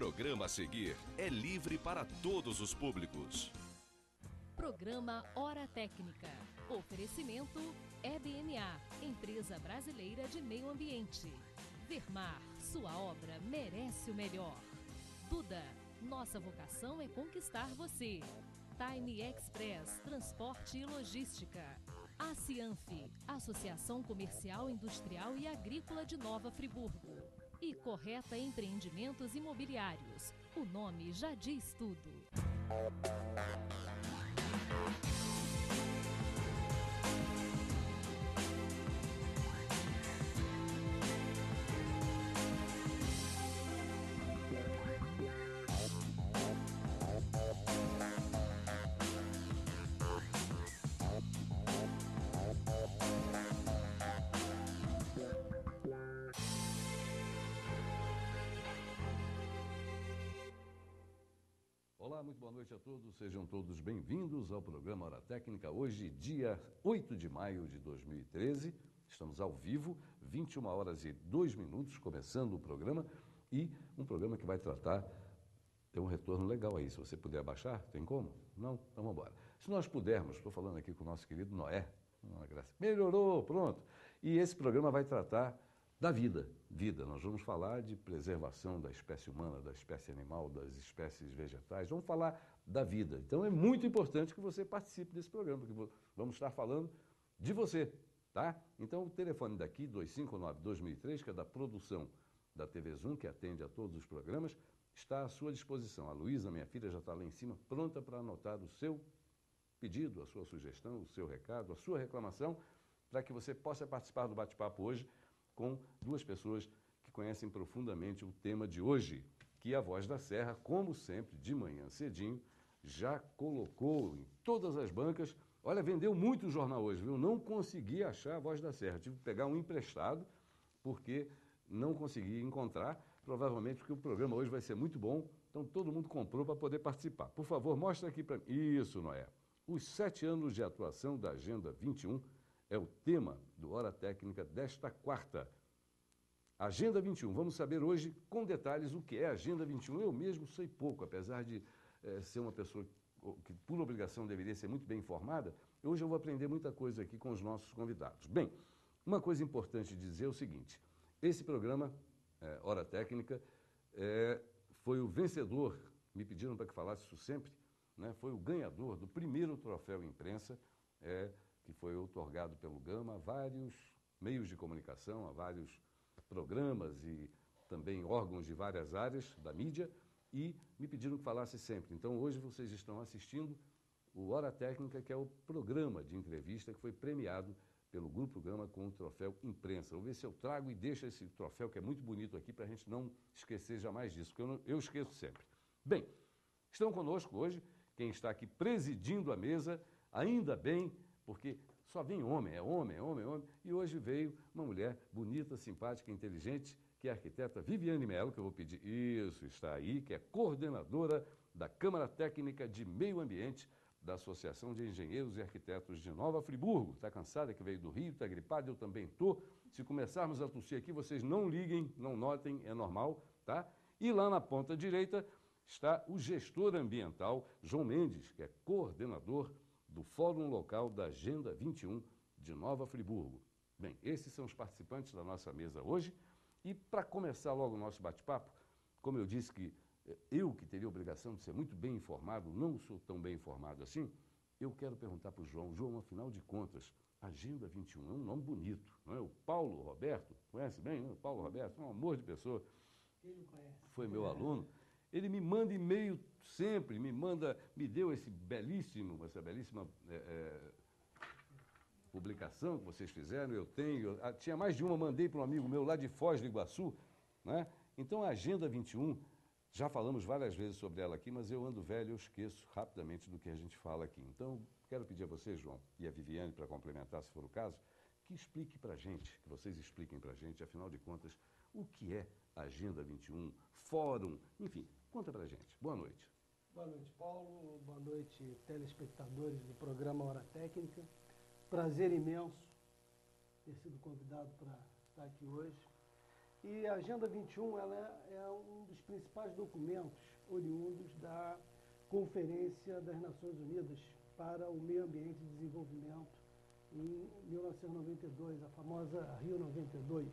programa a seguir é livre para todos os públicos. Programa Hora Técnica. Oferecimento EBMA, Empresa Brasileira de Meio Ambiente. Vermar, sua obra merece o melhor. Duda, nossa vocação é conquistar você. Time Express, transporte e logística. Acianf, Associação Comercial, Industrial e Agrícola de Nova Friburgo. E Correta Empreendimentos Imobiliários. O nome já diz tudo. Olá, muito boa noite a todos, sejam todos bem-vindos ao programa Hora Técnica. Hoje, dia 8 de maio de 2013, estamos ao vivo, 21 horas e 2 minutos, começando o programa, e um programa que vai tratar, tem um retorno legal aí, se você puder baixar, tem como? Não? Então vamos embora. Se nós pudermos, estou falando aqui com o nosso querido Noé, melhorou, pronto, e esse programa vai tratar da vida. Nós vamos falar de preservação da espécie humana, da espécie animal, das espécies vegetais, vamos falar da vida. Então é muito importante que você participe desse programa, porque vamos estar falando de você, tá? Então o telefone daqui, 259-2003, que é da produção da TV Zoom, que atende a todos os programas, está à sua disposição. A Luísa, minha filha, já está lá em cima, pronta para anotar o seu pedido, a sua sugestão, o seu recado, a sua reclamação, para que você possa participar do bate-papo hoje com duas pessoas que conhecem profundamente o tema de hoje, que a Voz da Serra, como sempre, de manhã cedinho, já colocou em todas as bancas. Olha, vendeu muito o jornal hoje, viu? Não consegui achar a Voz da Serra, tive que pegar um emprestado, porque não consegui encontrar, provavelmente porque o programa hoje vai ser muito bom, então todo mundo comprou para poder participar. Por favor, mostra aqui para mim. Isso, Noé. Os 7 anos de atuação da Agenda 21 é o tema do Hora Técnica desta quarta. Agenda 21. Vamos saber hoje com detalhes o que é a Agenda 21. Eu mesmo sei pouco, apesar de ser uma pessoa que por obrigação deveria ser muito bem informada, hoje eu vou aprender muita coisa aqui com os nossos convidados. Bem, uma coisa importante dizer é o seguinte, esse programa, Hora Técnica, foi o vencedor, me pediram para que falasse isso sempre, né, foi o ganhador do primeiro troféu imprensa, que foi outorgado pelo Gama a vários meios de comunicação, a vários programas e também órgãos de várias áreas da mídia, e me pediram que falasse sempre. Então hoje vocês estão assistindo o Hora Técnica, que é o programa de entrevista que foi premiado pelo Grupo Gama com o troféu imprensa. Vou ver se eu trago e deixo esse troféu, que é muito bonito aqui, para a gente não esquecer jamais disso, porque eu esqueço sempre. Bem, estão conosco hoje quem está aqui presidindo a mesa, ainda bem, porque só vem homem, é homem, e hoje veio uma mulher bonita, simpática, inteligente, que é a arquiteta Viviane Melo, que eu vou pedir, isso, está aí, que é coordenadora da Câmara Técnica de Meio Ambiente da Associação de Engenheiros e Arquitetos de Nova Friburgo. Está cansada, que veio do Rio, está gripada, eu também estou. Se começarmos a tossir aqui, vocês não liguem, não notem, é normal, tá? E lá na ponta direita está o gestor ambiental, João Mendes, que é coordenador do Fórum Local da Agenda 21 de Nova Friburgo. Bem, esses são os participantes da nossa mesa hoje. E para começar logo o nosso bate-papo, como eu disse que eu que teria a obrigação de ser muito bem informado, não sou tão bem informado assim, eu quero perguntar para o João. João, afinal de contas, Agenda 21 é um nome bonito, não é? O Paulo Roberto, conhece bem, não? O Paulo Roberto é um amor de pessoa. Quem não conhece? Foi meu aluno. Ele me manda e-mail sempre, me deu essa belíssima publicação que vocês fizeram, eu tenho, tinha mais de uma, mandei para um amigo meu lá de Foz do Iguaçu, né? Então a Agenda 21, já falamos várias vezes sobre ela aqui, mas eu ando velho, eu esqueço rapidamente do que a gente fala aqui. Então, quero pedir a vocês, João, e a Viviane, para complementar, se for o caso, que explique para a gente, que vocês expliquem para a gente, afinal de contas, o que é a Agenda 21, fórum, enfim, conta para a gente. Boa noite. Boa noite, Paulo. Boa noite, telespectadores do programa Hora Técnica. Prazer imenso ter sido convidado para estar aqui hoje. E a Agenda 21 ela é um dos principais documentos oriundos da Conferência das Nações Unidas para o Meio Ambiente e Desenvolvimento em 1992, a famosa Rio 92,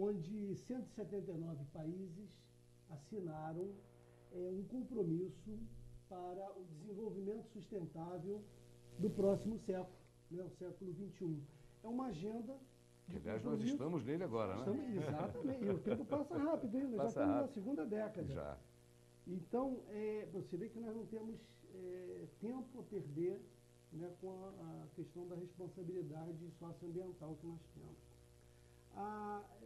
onde 179 países assinaram um compromisso para o desenvolvimento sustentável do próximo século, né, o século XXI. É uma agenda. Aliás, nós estamos nele agora, né? Exatamente. E o tempo passa rápido, hein? Nós já estamos na segunda década. Já. Então, você vê que nós não temos tempo a perder, né, com a questão da responsabilidade socioambiental que nós temos.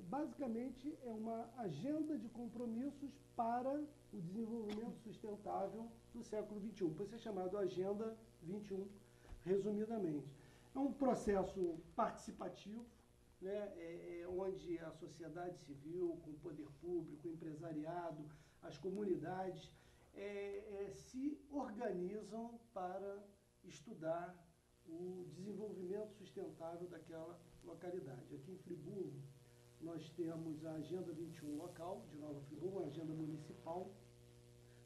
Basicamente, é uma agenda de compromissos para o desenvolvimento sustentável do século XXI. Por isso é chamado Agenda 21, resumidamente. É um processo participativo, né, onde a sociedade civil, com o poder público, o empresariado, as comunidades se organizam para estudar o desenvolvimento sustentável daquela localidade. Aqui em Friburgo, nós temos a Agenda 21 local, de Nova Friburgo, uma agenda municipal,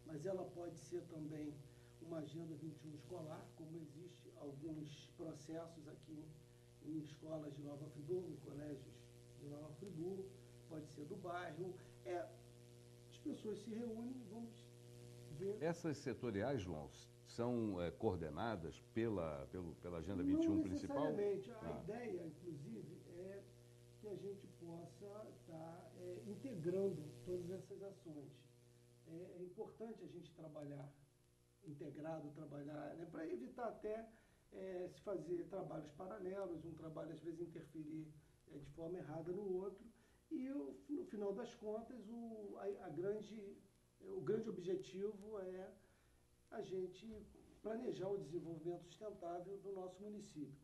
mas ela pode ser também uma Agenda 21 escolar, como existe alguns processos aqui em escolas de Nova Friburgo, em colégios de Nova Friburgo, pode ser do bairro. As pessoas se reúnem, vamos ver. Essas setoriais, João, são coordenadas pela Agenda 21 principal? Não necessariamente. A ideia, inclusive, é que a gente possa estar integrando todas essas ações. É importante a gente trabalhar integrado, né, para evitar até se fazer trabalhos paralelos, um trabalho às vezes interferir de forma errada no outro, e no final das contas o grande objetivo é a gente planejar o desenvolvimento sustentável do nosso município.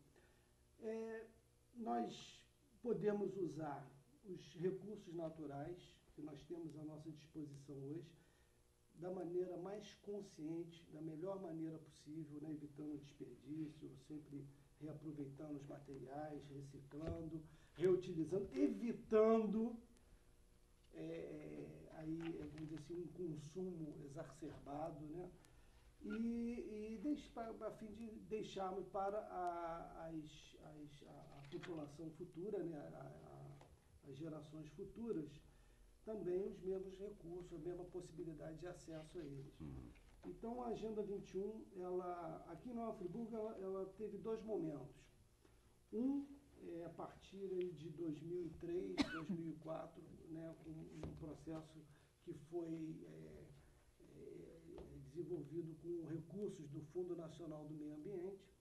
Nós podemos usar os recursos naturais que nós temos à nossa disposição hoje da maneira mais consciente, da melhor maneira possível, né, evitando desperdício, sempre reaproveitando os materiais, reciclando, reutilizando, evitando vamos dizer assim, um consumo exacerbado, né? A fim de deixarmos para a população futura, né, as gerações futuras, também os mesmos recursos, a mesma possibilidade de acesso a eles. Então, a Agenda 21, aqui em Nova Friburgo, ela teve dois momentos. A partir de 2003, 2004, né, com um processo que foi desenvolvido com recursos do Fundo Nacional do Meio Ambiente,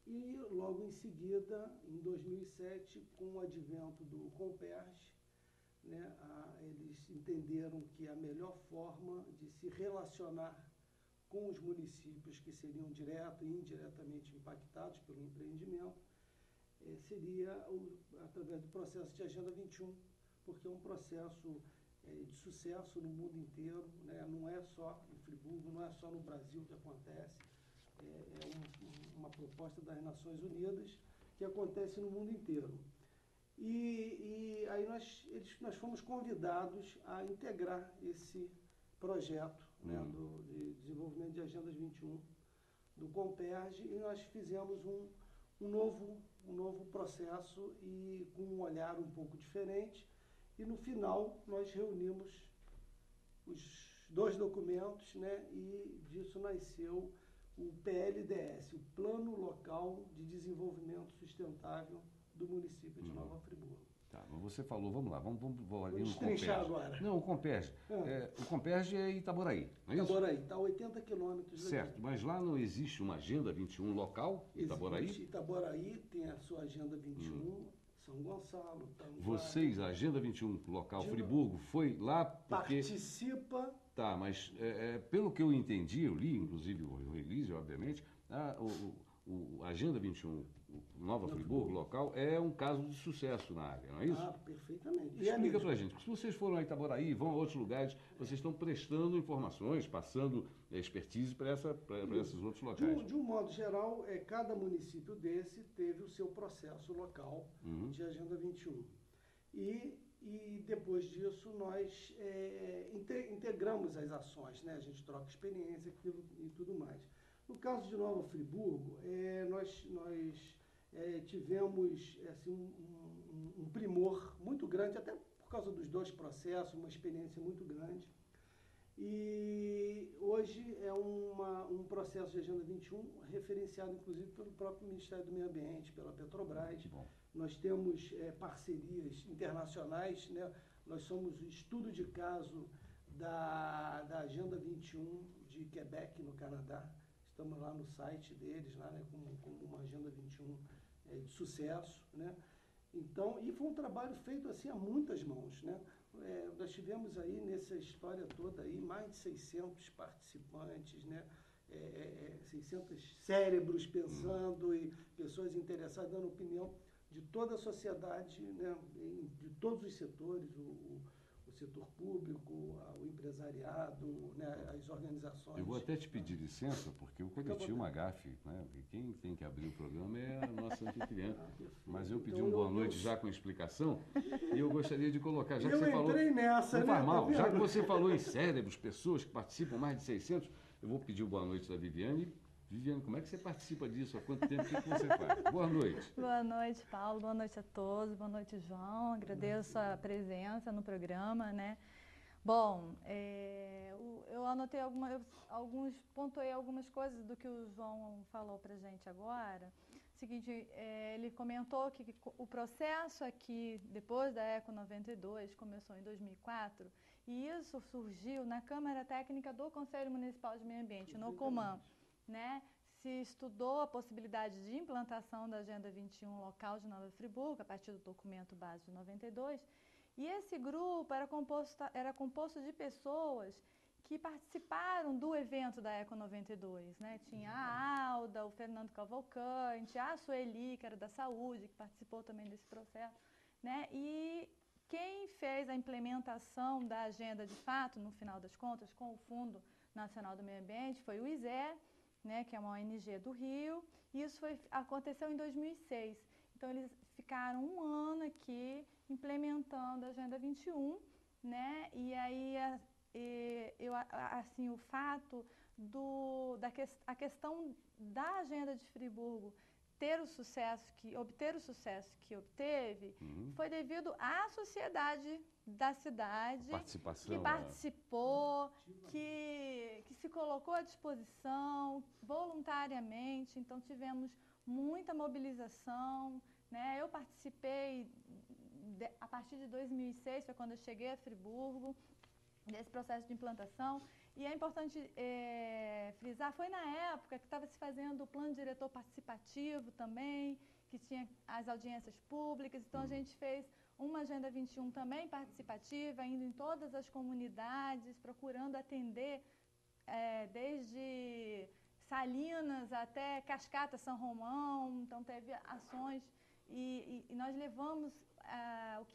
e logo em seguida, em 2007, com o advento do Comperj, né, eles entenderam que a melhor forma de se relacionar com os municípios que seriam direto e indiretamente impactados pelo empreendimento seria através do processo de Agenda 21, porque é um processo de sucesso no mundo inteiro, né? Não é só em Friburgo, não é só no Brasil que acontece, uma proposta das Nações Unidas que acontece no mundo inteiro. E aí nós fomos convidados a integrar esse projeto, né, de desenvolvimento de Agendas 21 do Comperj, e nós fizemos um novo processo e com um olhar um pouco diferente, e no final nós reunimos os dois documentos, né, e disso nasceu o PLDS, o Plano Local de Desenvolvimento Sustentável do município de Nova Friburgo. Tá, mas você falou, vamos lá, vamos ali no Comperj. Agora. Não, o Comperj. O Comperj é Itaboraí, não é isso? Itaboraí, está a 80 quilômetros daqui. Certo, mas lá não existe uma Agenda 21 local, Itaboraí? Existe. Itaboraí tem a sua Agenda 21, São Gonçalo, Tanguá. Vocês, a Agenda 21 local, Friburgo, foi lá porque... Participa... Tá, mas pelo que eu entendi, eu li, inclusive o release, obviamente, a Agenda 21 Nova Friburgo, local, é um caso de sucesso na área, não é isso? Perfeitamente. Explica pra gente, se vocês foram a Itaboraí, vão a outros lugares, vocês estão prestando informações, passando expertise para esses outros locais. De um modo geral, cada município desse teve o seu processo local de Agenda 21. E depois disso nós integramos as ações, né? A gente troca experiência aquilo, e tudo mais. No caso de Nova Friburgo, nós tivemos assim, um primor muito grande, até por causa dos dois processos, uma experiência muito grande. E hoje é um processo de Agenda 21 referenciado, inclusive, pelo próprio Ministério do Meio Ambiente, pela Petrobras. Nós temos parcerias internacionais, né? Nós somos o estudo de caso da Agenda 21 de Quebec, no Canadá. Estamos lá no site deles, lá, né, como uma Agenda 21 de sucesso, né? Então, e foi um trabalho feito assim a muitas mãos, né? Nós tivemos aí, nessa história toda, aí, mais de 600 participantes, né? 600 cérebros pensando e pessoas interessadas dando opinião de toda a sociedade, né? De todos os setores, o setor público, o empresariado, né? As organizações. Eu vou até te pedir licença, porque eu cometi uma gafe, né? E quem tem que abrir o programa é a nossa anfitriã. Mas eu pedi então, boa noite já com explicação, e eu gostaria de colocar, já que você falou... entrei nessa, não né? faz mal, já que você falou em cérebros, pessoas que participam, mais de 600, eu vou pedir boa noite da Viviane. Viviane, como é que você participa disso? Há quanto tempo? O que você faz? Boa noite. Boa noite, Paulo. Boa noite a todos. Boa noite, João. Agradeço a presença no programa, né? Bom, eu anotei pontuei algumas coisas do que o João falou pra gente agora. Seguinte, ele comentou que o processo aqui, depois da ECO 92, começou em 2004, e isso surgiu na Câmara Técnica do Conselho Municipal de Meio Ambiente, no COMAN, né? Se estudou a possibilidade de implantação da Agenda 21 local de Nova Friburgo, a partir do documento base de 92, e esse grupo era composto de pessoas que participaram do evento da ECO 92, né? Tinha a Alda, o Fernando Cavalcante, a Sueli, que era da saúde, que participou também desse processo, né? E quem fez a implementação da agenda de fato, no final das contas, com o Fundo Nacional do Meio Ambiente, foi o ISE, né, que é uma ONG do Rio, e isso aconteceu em 2006. Então, eles ficaram um ano aqui implementando a Agenda 21, né, e aí assim, o fato a questão da Agenda de Friburgo obter o sucesso que obteve, foi devido à sociedade da cidade, que participou, que se colocou à disposição voluntariamente. Então tivemos muita mobilização, né? Eu participei a partir de 2006, foi quando eu cheguei a Friburgo, desse processo de implantação. E é importante frisar, foi na época que estava se fazendo o plano diretor participativo também, que tinha as audiências públicas. Então, a gente fez uma Agenda 21 também participativa, indo em todas as comunidades, procurando atender desde Salinas até Cascata, São Romão. Então, teve ações e nós levamos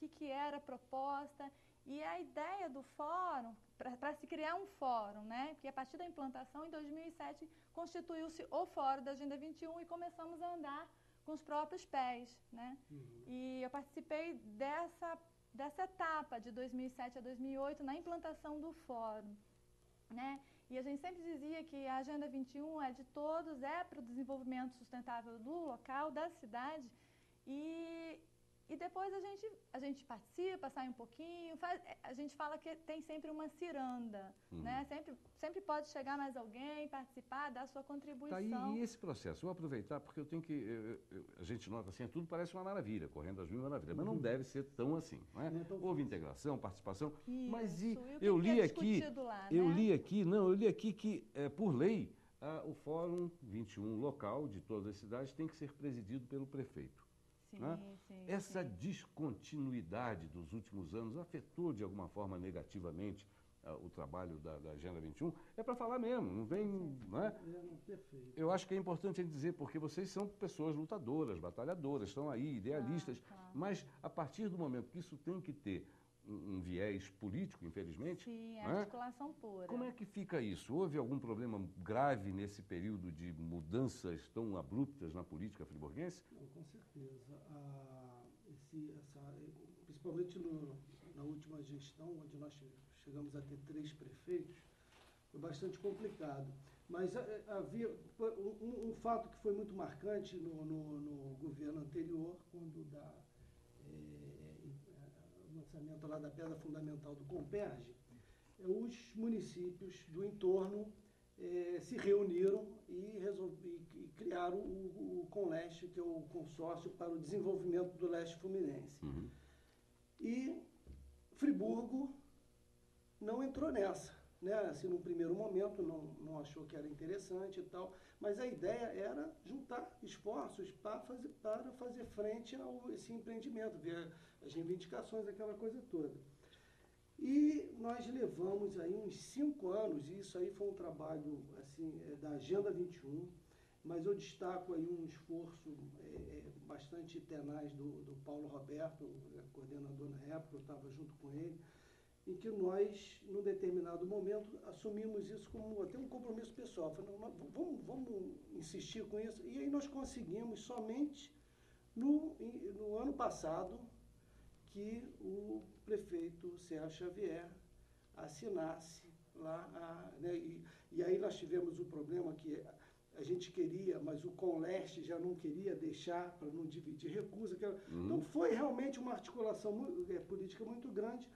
o que era a proposta. E a ideia do fórum, para se criar um fórum, né? Porque a partir da implantação, em 2007, constituiu-se o Fórum da Agenda 21 e começamos a andar com os próprios pés, né? E eu participei dessa etapa de 2007 a 2008 na implantação do fórum, né? E a gente sempre dizia que a Agenda 21 é de todos, é para o desenvolvimento sustentável do local, da cidade, e depois a gente participa, sai um pouquinho, a gente fala que tem sempre uma ciranda, né? Sempre pode chegar mais alguém, participar, dar sua contribuição. Tá, e esse processo? Vou aproveitar porque eu tenho que... a gente nota assim, tudo parece uma maravilha, correndo às mil maravilhas, mas não deve ser tão assim, não é? Houve integração, participação, isso, mas eu li aqui, eu li aqui que, por lei, o Fórum 21 local de todas as cidades tem que ser presidido pelo prefeito. Essa descontinuidade dos últimos anos afetou de alguma forma negativamente o trabalho da Agenda 21? É para falar mesmo, não vem... Não é? Eu acho que é importante dizer, porque vocês são pessoas lutadoras, batalhadoras, estão aí, idealistas, mas a partir do momento que isso tem que ter um viés político, infelizmente... Sim, articulação pura. Como é que fica isso? Houve algum problema grave nesse período de mudanças tão abruptas na política friburguense? Não, com certeza. principalmente na última gestão, onde nós chegamos a ter 3 prefeitos, foi bastante complicado. Mas havia um fato que foi muito marcante no governo anterior, quando o lançamento lá da pedra fundamental do Comperj, os municípios do entorno se reuniram e criaram o Conleste, que é o Consórcio para o Desenvolvimento do Leste Fluminense. Uhum. E Friburgo não entrou nessa, né? Assim, num primeiro momento não achou que era interessante e tal, mas a ideia era juntar esforços para fazer frente a esse empreendimento, ver as reivindicações, aquela coisa toda. E nós levamos aí uns 5 anos, e isso aí foi um trabalho assim, da Agenda 21, mas eu destaco aí um esforço bastante tenaz do Paulo Roberto, coordenador na época, eu estava junto com ele, em que nós, num determinado momento, assumimos isso como até um compromisso pessoal. Falamos, vamos insistir com isso. E aí nós conseguimos somente no ano passado que o prefeito Sérgio Xavier assinasse lá, né, e aí nós tivemos o problema que a gente queria, mas o Conleste já não queria deixar para não dividir recursos. Então foi realmente uma articulação política muito grande,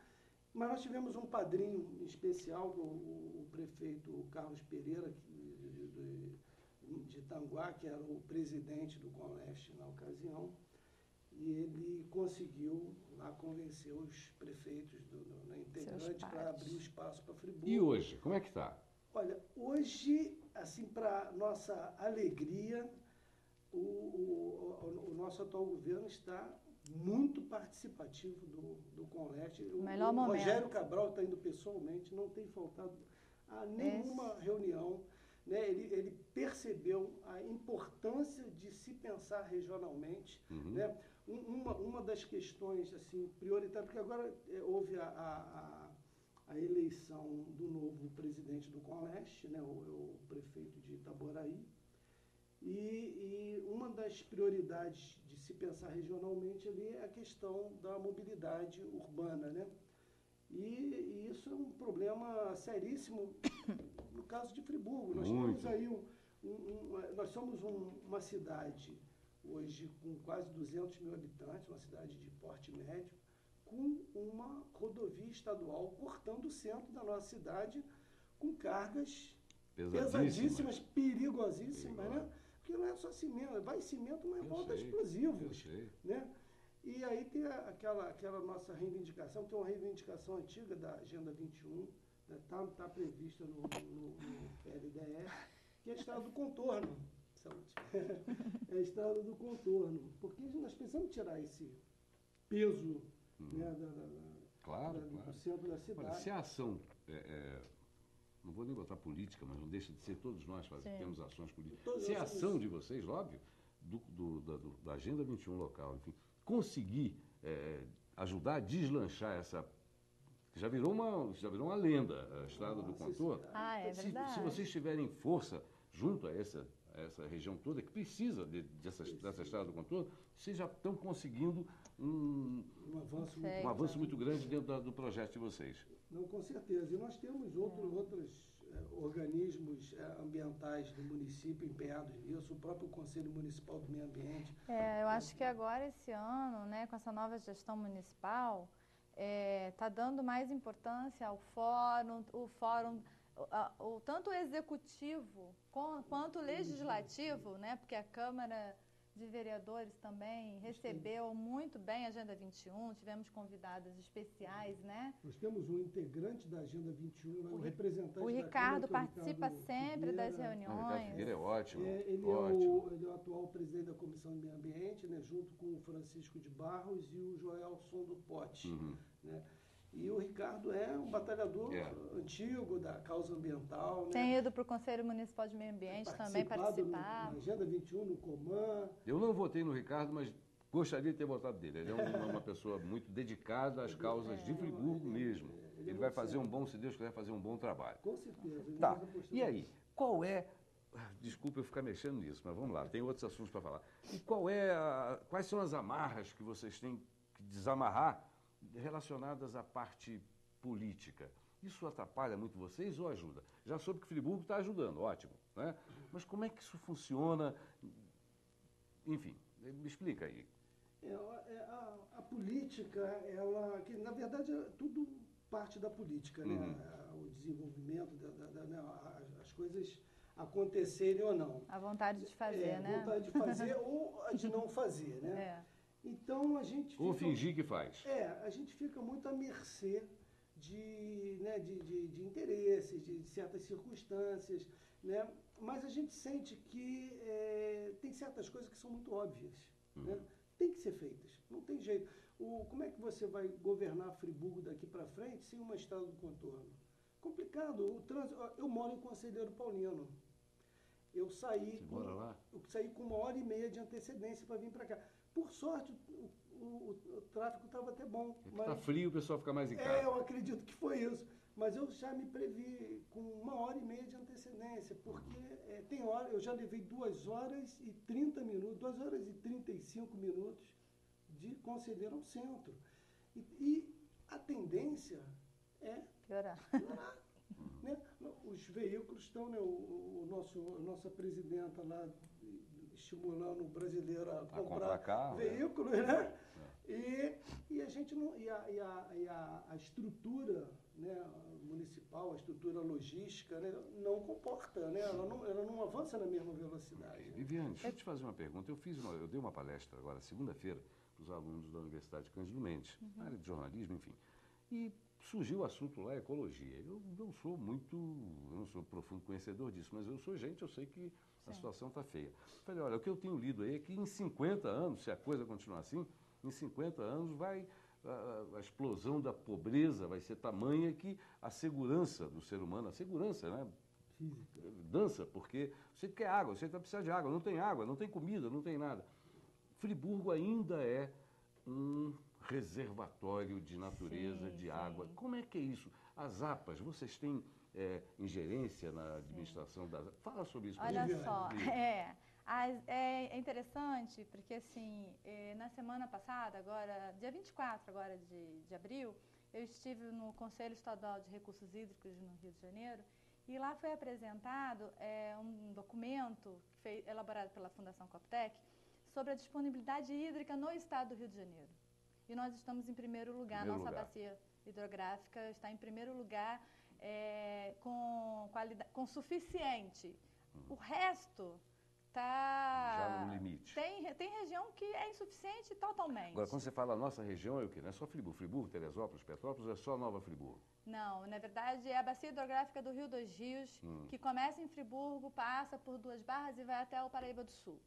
mas nós tivemos um padrinho especial, o prefeito Carlos Pereira, de Itanguá, que era o presidente do Conleste na ocasião, e ele conseguiu lá convencer os prefeitos na integrante para abrir o espaço para Friburgo. E hoje, como é que está? Olha, hoje, assim, para nossa alegria, o nosso atual governo está muito participativo do Conleste. O Rogério Cabral está indo pessoalmente, não tem faltado a nenhuma reunião. Né? Ele percebeu a importância de se pensar regionalmente. Né? Uma das questões assim, prioritárias, porque agora houve a eleição do novo presidente do Conleste, né? o prefeito de Itaboraí, e uma das prioridades de se pensar regionalmente ali é a questão da mobilidade urbana, né? E isso é um problema seríssimo no caso de Friburgo. Nós temos aí nós somos uma cidade hoje com quase 200 mil habitantes, uma cidade de porte médio, com uma rodovia estadual cortando o centro da nossa cidade com cargas pesadíssimas, perigosíssimas, né? Porque não é só cimento, vai cimento, mas volta explosivos, né? E aí tem aquela nossa reivindicação, que é uma reivindicação antiga da Agenda 21, está, né? Tá prevista no PLDE, que é a estrada do contorno. É a estrada do contorno, porque nós precisamos tirar esse peso, né, do centro da cidade. Olha, se a ação, não vou nem botar política, mas não deixa de ser, todos nós temos ações políticas. Se a ação de vocês, óbvio, da Agenda 21 local, enfim, conseguir ajudar a deslanchar essa... Já virou uma lenda, a estrada do contorno. É verdade. Se vocês tiverem força junto a essa região toda, que precisa dessa estrada do contorno, vocês já estão conseguindo um avanço muito grande dentro do projeto de vocês. Não, com certeza. E nós temos outros organismos ambientais do município empenhados nisso, o próprio Conselho Municipal do Meio Ambiente. Eu acho que agora, esse ano, né, com essa nova gestão municipal, está dando mais importância ao fórum, tanto o executivo quanto o legislativo, né, porque a Câmara de Vereadores também recebeu muito bem a Agenda 21, tivemos convidados especiais, né? Nós temos um integrante da Agenda 21, um representante o Ricardo participa sempre das reuniões. O Ricardo Figueira é ótimo. Ele é o atual presidente da Comissão do Meio Ambiente, né, junto com o Francisco de Barros e o Joelson do Pote. Né? E o Ricardo é um batalhador antigo da causa ambiental. Né? Tem ido para o Conselho Municipal de Meio Ambiente também participar. Na Agenda 21, no Coman. Eu não votei no Ricardo, mas gostaria de ter votado dele. Ele é uma pessoa muito dedicada às causas de Friburgo mesmo. Ele vai fazer se Deus quiser, fazer um bom trabalho. Com certeza. Tá. E aí, qual é... Desculpa eu ficar mexendo nisso, mas vamos lá, tem outros assuntos para falar. E quais são as amarras que vocês têm que desamarrar relacionadas à parte política. Isso atrapalha muito vocês ou ajuda? Já soube que Friburgo está ajudando, ótimo, né? Mas como é que isso funciona? Enfim, me explica aí. A política, ela, que na verdade tudo parte da política, né? O desenvolvimento, né? As coisas acontecerem ou não. A vontade de fazer, né? A vontade de fazer ou a de não fazer, né? Então a gente Ou fingir que faz. a gente fica muito à mercê de interesses, de certas circunstâncias, né? Mas a gente sente que tem certas coisas que são muito óbvias, né? Tem que ser feitas, não tem jeito. Como é que você vai governar Friburgo daqui para frente sem uma estrada do contorno? Complicado. O trânsito, eu moro em Conselheiro Paulino. Eu saí com 1h30 de antecedência para vir para cá. Por sorte, o tráfego estava até bom. Está frio, o pessoal fica mais em casa. Eu acredito que foi isso. Mas eu já me previ com 1h30 de antecedência, porque tem hora, eu já levei 2h30 minutos, 2h35 de Conselheiro ao centro. E a tendência é piorar. Né? Os veículos estão, né? A nossa presidenta lá estimulando o brasileiro a comprar carro, veículos, né? E a gente não, a estrutura, né, municipal, a estrutura logística, né, não comporta, né? Ela não avança na mesma velocidade. Viviane, deixa eu te fazer uma pergunta. Eu dei uma palestra agora, segunda-feira, para os alunos da Universidade Cândido Mendes, na área de jornalismo, enfim. E surgiu o assunto lá, ecologia. Eu não sou profundo conhecedor disso, mas eu sou gente, eu sei que a situação está feia. Falei, olha, o que eu tenho lido aí é que em 50 anos, se a coisa continuar assim, em 50 anos a explosão da pobreza vai ser tamanha que a segurança do ser humano, a segurança, né? Dança, porque você quer água, você vai precisar de água, não tem comida, não tem nada. Friburgo ainda é um reservatório de natureza, de água. Como é que é isso? As APAs, vocês têm ingerência na administração das APAs? Fala sobre isso. Olha só, é interessante porque, assim, na semana passada, agora, dia 24 agora de abril, eu estive no Conselho Estadual de Recursos Hídricos no Rio de Janeiro e lá foi apresentado um documento elaborado pela Fundação Coptec sobre a disponibilidade hídrica no estado do Rio de Janeiro. E nós estamos em primeiro lugar, nossa bacia hidrográfica está em primeiro lugar com suficiente. O resto está... Já no limite. Tem região que é insuficiente totalmente. Agora, quando você fala nossa região, é o quê? Não é só Friburgo, Teresópolis, Petrópolis, é só Nova Friburgo? Não, na verdade é a bacia hidrográfica do Rio dos Rios, que começa em Friburgo, passa por Duas Barras e vai até o Paraíba do Sul.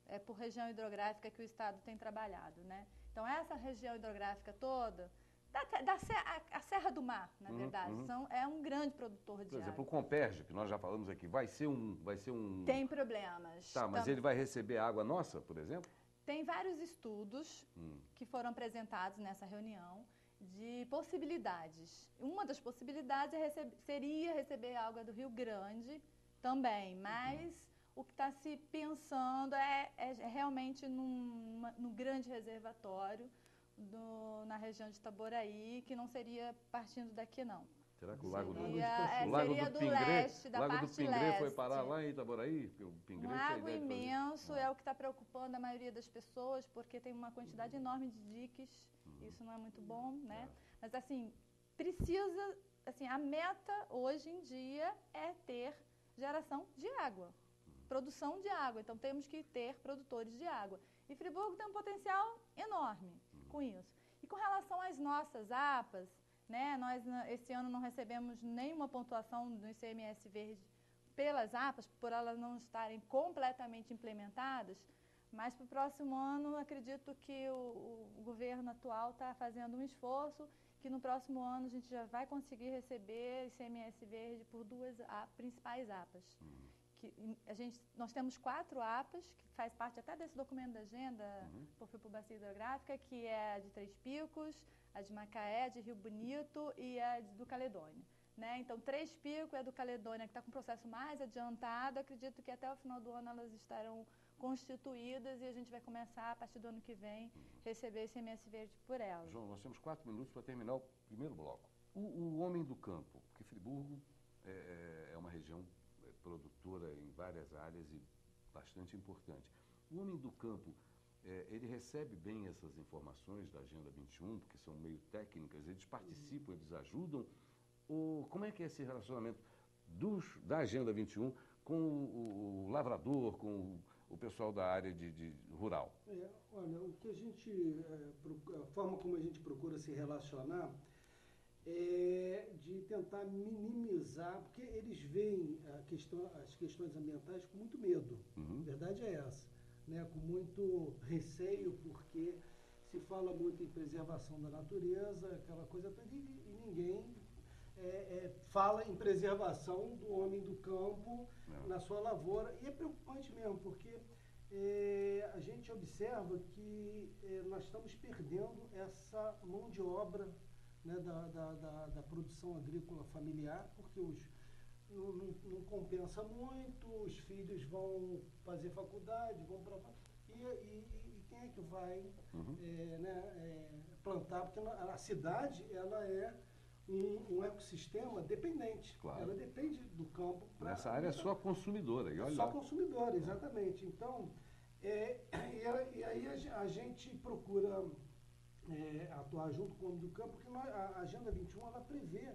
É por região hidrográfica que o estado tem trabalhado, né? Então, essa região hidrográfica toda, a Serra do Mar, na verdade, é um grande produtor de água. Por exemplo, o Comperge, que nós já falamos aqui, vai ser um... Tem problemas. Tá, mas ele vai receber água nossa, por exemplo? Tem vários estudos que foram apresentados nessa reunião de possibilidades. Uma das possibilidades seria receber água do Rio Grande também, mas... O que está se pensando é realmente num grande reservatório na região de Itaboraí, que não seria partindo daqui, não. Será que o Lago seria do leste, da parte leste. O Lago do Pingré foi parar lá em Itaboraí? Um lago imenso é o que está preocupando a maioria das pessoas, porque tem uma quantidade enorme de diques, isso não é muito bom, né? Mas, assim, a meta hoje em dia é ter geração de água. Produção de água, então temos que ter produtores de água. E Friburgo tem um potencial enorme com isso. E com relação às nossas APAs, né, nós esse ano não recebemos nenhuma pontuação do ICMS Verde pelas APAs, por elas não estarem completamente implementadas, mas para o próximo ano acredito que o governo atual está fazendo um esforço, que no próximo ano a gente já vai conseguir receber ICMS Verde por duas principais APAs. Nós temos 4 APAs, que faz parte até desse documento da agenda, por Bacia Hidrográfica, que é a de Três Picos, a de Macaé, a de Rio Bonito e a do Caledônia. Né? Então, Três Picos é a do Caledônia, que está com o processo mais adiantado. Acredito que até o final do ano elas estarão constituídas e a gente vai começar, a partir do ano que vem, receber esse MS Verde por elas. João, nós temos 4 minutos para terminar o primeiro bloco. O homem do campo, porque Friburgo é uma região produtora em várias áreas e bastante importante. O homem do campo, ele recebe bem essas informações da Agenda 21, porque são meio técnicas, eles participam, eles ajudam? Ou como é que é esse relacionamento da Agenda 21 com o lavrador, com o pessoal da área de rural? Olha, o que a forma como a gente procura se relacionar é de tentar minimizar, porque eles veem as questões ambientais com muito medo. A verdade é essa, né? Com muito receio, porque se fala muito em preservação da natureza, aquela coisa toda, e ninguém fala em preservação do homem do campo na sua lavoura. E é preocupante mesmo, porque a gente observa que nós estamos perdendo essa mão de obra, né, da produção agrícola familiar, porque não compensa muito, os filhos vão fazer faculdade, vão para... E quem é que vai plantar? Porque a cidade, ela é um ecossistema dependente. Claro. Ela depende do campo. Nessa área é só consumidora. E olha só lá. consumidora, exatamente. Então, e aí a gente procura atuar junto com o homem do campo, porque a Agenda 21 ela prevê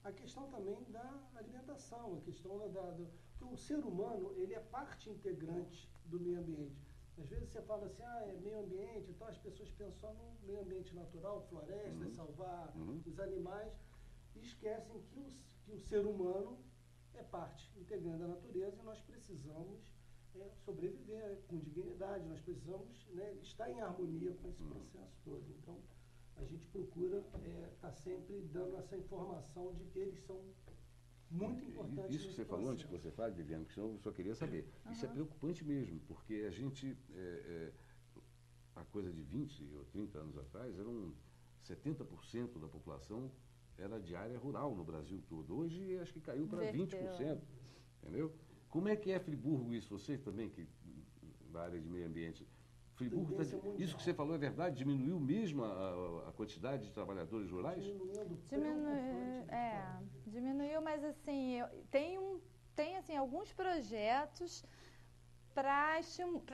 a questão também da alimentação, a questão que o ser humano ele é parte integrante do meio ambiente. Às vezes você fala assim, é meio ambiente, então as pessoas pensam só no meio ambiente natural, floresta, salvar os animais, e esquecem que o ser humano é parte integrante da natureza e nós precisamos sobreviver com dignidade, nós precisamos estar em harmonia com esse processo todo. Então, a gente procura estar sempre dando essa informação de que eles são muito importantes. Isso que você falou antes que você fale, Viviane, que eu só queria saber. Isso é preocupante mesmo, porque a gente, há coisa de 20 ou 30 anos atrás, 70% da população era de área rural no Brasil todo. Hoje, acho que caiu para 20%, entendeu? Como é que é Friburgo isso? Você também, que da área de meio ambiente, Friburgo, isso que você falou é verdade? Diminuiu mesmo a quantidade de trabalhadores rurais? Diminuiu, mas assim, tem assim, alguns projetos para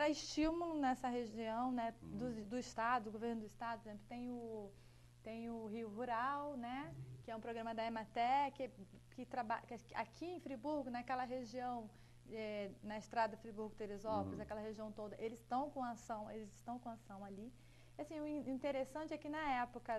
estímulo nessa região, né, do Estado, do governo do Estado. Por exemplo, tem o Rio Rural, né, que é um programa da Emater, que trabalha aqui em Friburgo, naquela região, na estrada Friburgo-Teresópolis, aquela região toda, eles estão com ação ali. Assim, o interessante é que na época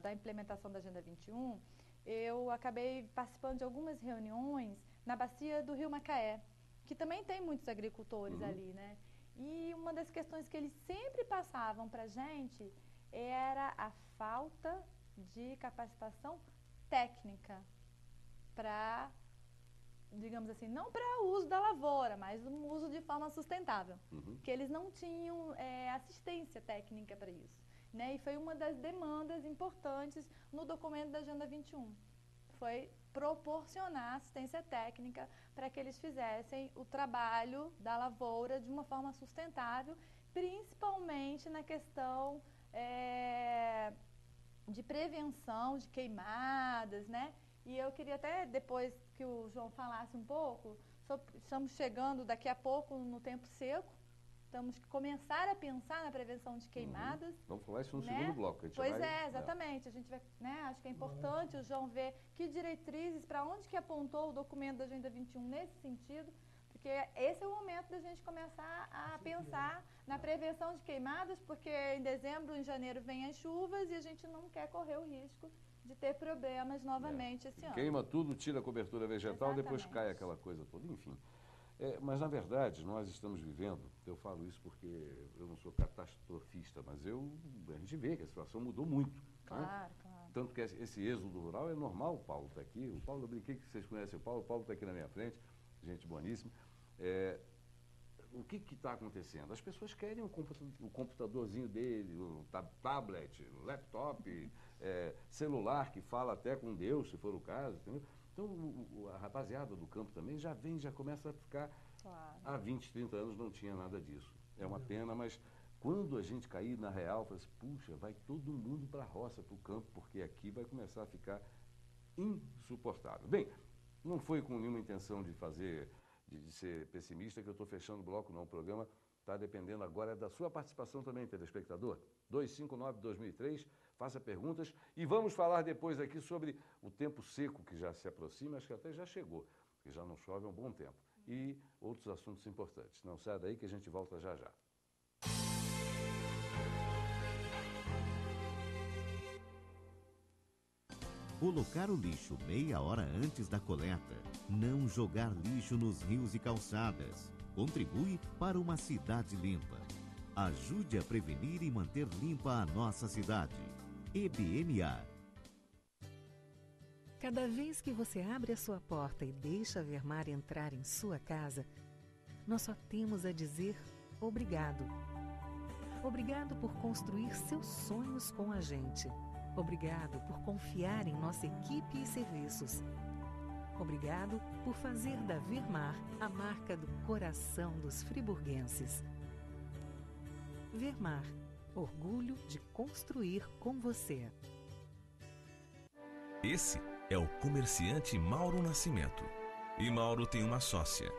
da implementação da Agenda 21, eu acabei participando de algumas reuniões na bacia do Rio Macaé, que também tem muitos agricultores ali, né? E uma das questões que eles sempre passavam para a gente era a falta de capacitação técnica para, digamos assim, não para o uso da lavoura, mas um uso de forma sustentável, que eles não tinham assistência técnica para isso, né? E foi uma das demandas importantes no documento da Agenda 21, foi proporcionar assistência técnica para que eles fizessem o trabalho da lavoura de uma forma sustentável, principalmente na questão de prevenção de queimadas, né? E eu queria até, depois que o João falasse um pouco, estamos chegando daqui a pouco no tempo seco, temos que começar a pensar na prevenção de queimadas. Vamos falar isso no segundo bloco. Exatamente. A gente vai, acho que é importante o João ver que diretrizes, para onde que apontou o documento da Agenda 21 nesse sentido, porque esse é o momento da gente começar a pensar na prevenção de queimadas, porque em dezembro, em janeiro vem as chuvas e a gente não quer correr o risco de ter problemas novamente esse ano. Queima tudo, tira a cobertura vegetal, depois cai aquela coisa toda, enfim. Mas, na verdade, nós estamos vivendo, eu falo isso porque eu não sou catastrofista, mas a gente vê que a situação mudou muito. Claro. Tanto que esse êxodo rural é normal, o Paulo está aqui, eu brinquei que vocês conhecem o Paulo está aqui na minha frente, gente boníssima. O que está acontecendo? As pessoas querem o computadorzinho dele, o tablet, o laptop, celular que fala até com Deus, se for o caso, entendeu? Então, a rapaziada do campo também já começa a ficar... Claro. Há 20, 30 anos não tinha nada disso. É uma pena, mas quando a gente cair na real, fala assim, puxa, vai todo mundo para a roça, para o campo, porque aqui vai começar a ficar insuportável. Bem, não foi com nenhuma intenção de ser pessimista que eu estou fechando o bloco, não. O programa está dependendo agora da sua participação também, telespectador. 259-2003, faça perguntas e vamos falar depois aqui sobre o tempo seco que já se aproxima, acho que até já chegou, porque já não chove há um bom tempo. E outros assuntos importantes. Não sai daí que a gente volta já já. Colocar o lixo meia hora antes da coleta. Não jogar lixo nos rios e calçadas. Contribui para uma cidade limpa. Ajude a prevenir e manter limpa a nossa cidade. EBMA. Cada vez que você abre a sua porta e deixa a Vermar entrar em sua casa, nós só temos a dizer obrigado. Obrigado por construir seus sonhos com a gente. Obrigado por confiar em nossa equipe e serviços. Obrigado por fazer da Vermar a marca do coração dos friburguenses. Vermar, orgulho de construir com você. Esse é o comerciante Mauro Nascimento. E Mauro tem uma sócia,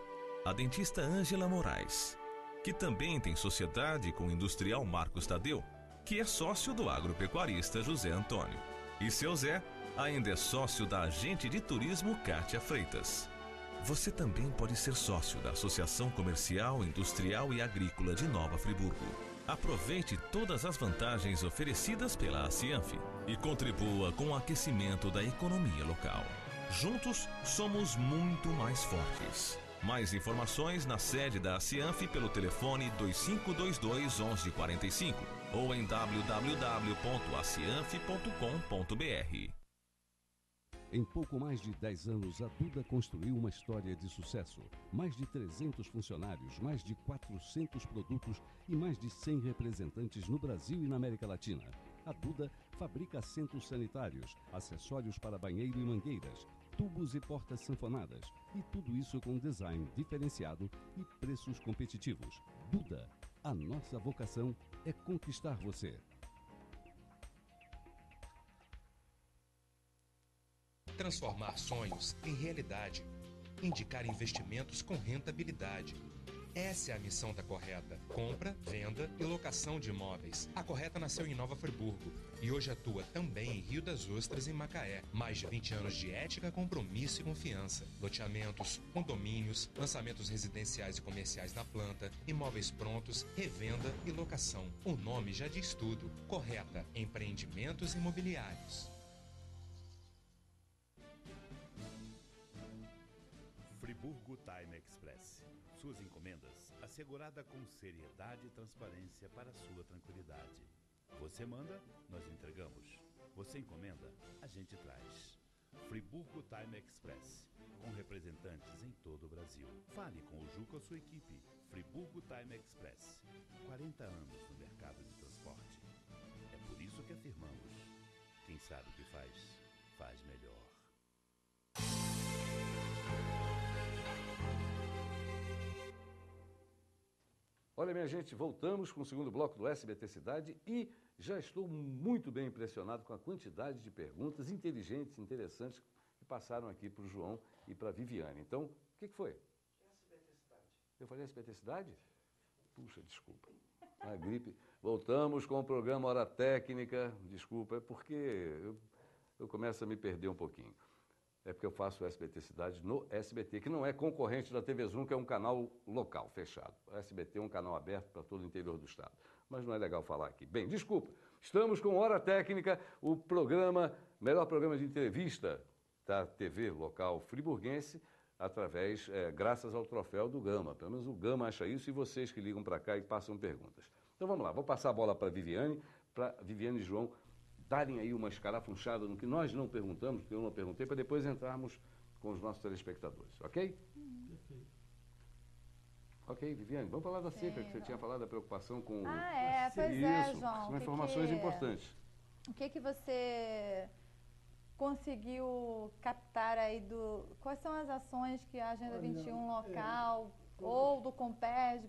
a dentista Ângela Moraes, que também tem sociedade com o industrial Marcos Tadeu, que é sócio do agropecuarista José Antônio. E seu Zé ainda é sócio da agente de turismo Kátia Freitas. Você também pode ser sócio da Associação Comercial, Industrial e Agrícola de Nova Friburgo. Aproveite todas as vantagens oferecidas pela ACIANF e contribua com o aquecimento da economia local. Juntos, somos muito mais fortes. Mais informações na sede da ACIANF pelo telefone 2522-1145 ou em www.acianf.com.br. Em pouco mais de 10 anos, a Duda construiu uma história de sucesso. Mais de 300 funcionários, mais de 400 produtos e mais de 100 representantes no Brasil e na América Latina. A Duda fabrica assentos sanitários, acessórios para banheiro e mangueiras, tubos e portas sanfonadas. E tudo isso com design diferenciado e preços competitivos. Duda, a nossa vocação é conquistar você. Transformar sonhos em realidade. Indicar investimentos com rentabilidade. Essa é a missão da Correta. Compra, venda e locação de imóveis. A Correta nasceu em Nova Friburgo e hoje atua também em Rio das Ostras e Macaé. Mais de 20 anos de ética, compromisso e confiança. Loteamentos, condomínios, lançamentos residenciais e comerciais na planta, imóveis prontos, revenda e locação. O nome já diz tudo. Correta. Empreendimentos imobiliários. Friburgo Time Express. Suas encomendas assegurada com seriedade e transparência para sua tranquilidade. Você manda, nós entregamos. Você encomenda, a gente traz. Friburgo Time Express, com representantes em todo o Brasil. Fale com o Juca ou sua equipe. Friburgo Time Express. 40 anos no mercado de transporte. É por isso que afirmamos: quem sabe o que faz, faz melhor. Olha, minha gente, voltamos com o segundo bloco do SBT Cidade e já estou muito bem impressionado com a quantidade de perguntas inteligentes, interessantes, que passaram aqui para o João e para a Viviane. Então, o que foi? SBT Cidade. Eu falei SBT Cidade? Puxa, desculpa. A gripe. Voltamos com o programa Hora Técnica. Desculpa, é porque eu começo a me perder um pouquinho. É porque eu faço o SBT Cidade no SBT, que não é concorrente da TV Zoom, que é um canal local, fechado. O SBT é um canal aberto para todo o interior do estado. Mas não é legal falar aqui. Bem, desculpa, estamos com Hora Técnica, o melhor programa de entrevista da TV local friburguense, graças ao troféu do Gama. Pelo menos o Gama acha isso e vocês que ligam para cá e passam perguntas. Então vamos lá, vou passar a bola para Viviane e João darem aí uma escarafunchada no que nós não perguntamos, que eu não perguntei, para depois entrarmos com os nossos telespectadores, ok? Perfeito. Ok, Viviane, vamos falar da seca, que você tinha falado da preocupação com... Pois é, Isso, João. são informações importantes. O que você conseguiu captar aí quais são as ações que a Agenda 21 local ou do Comperj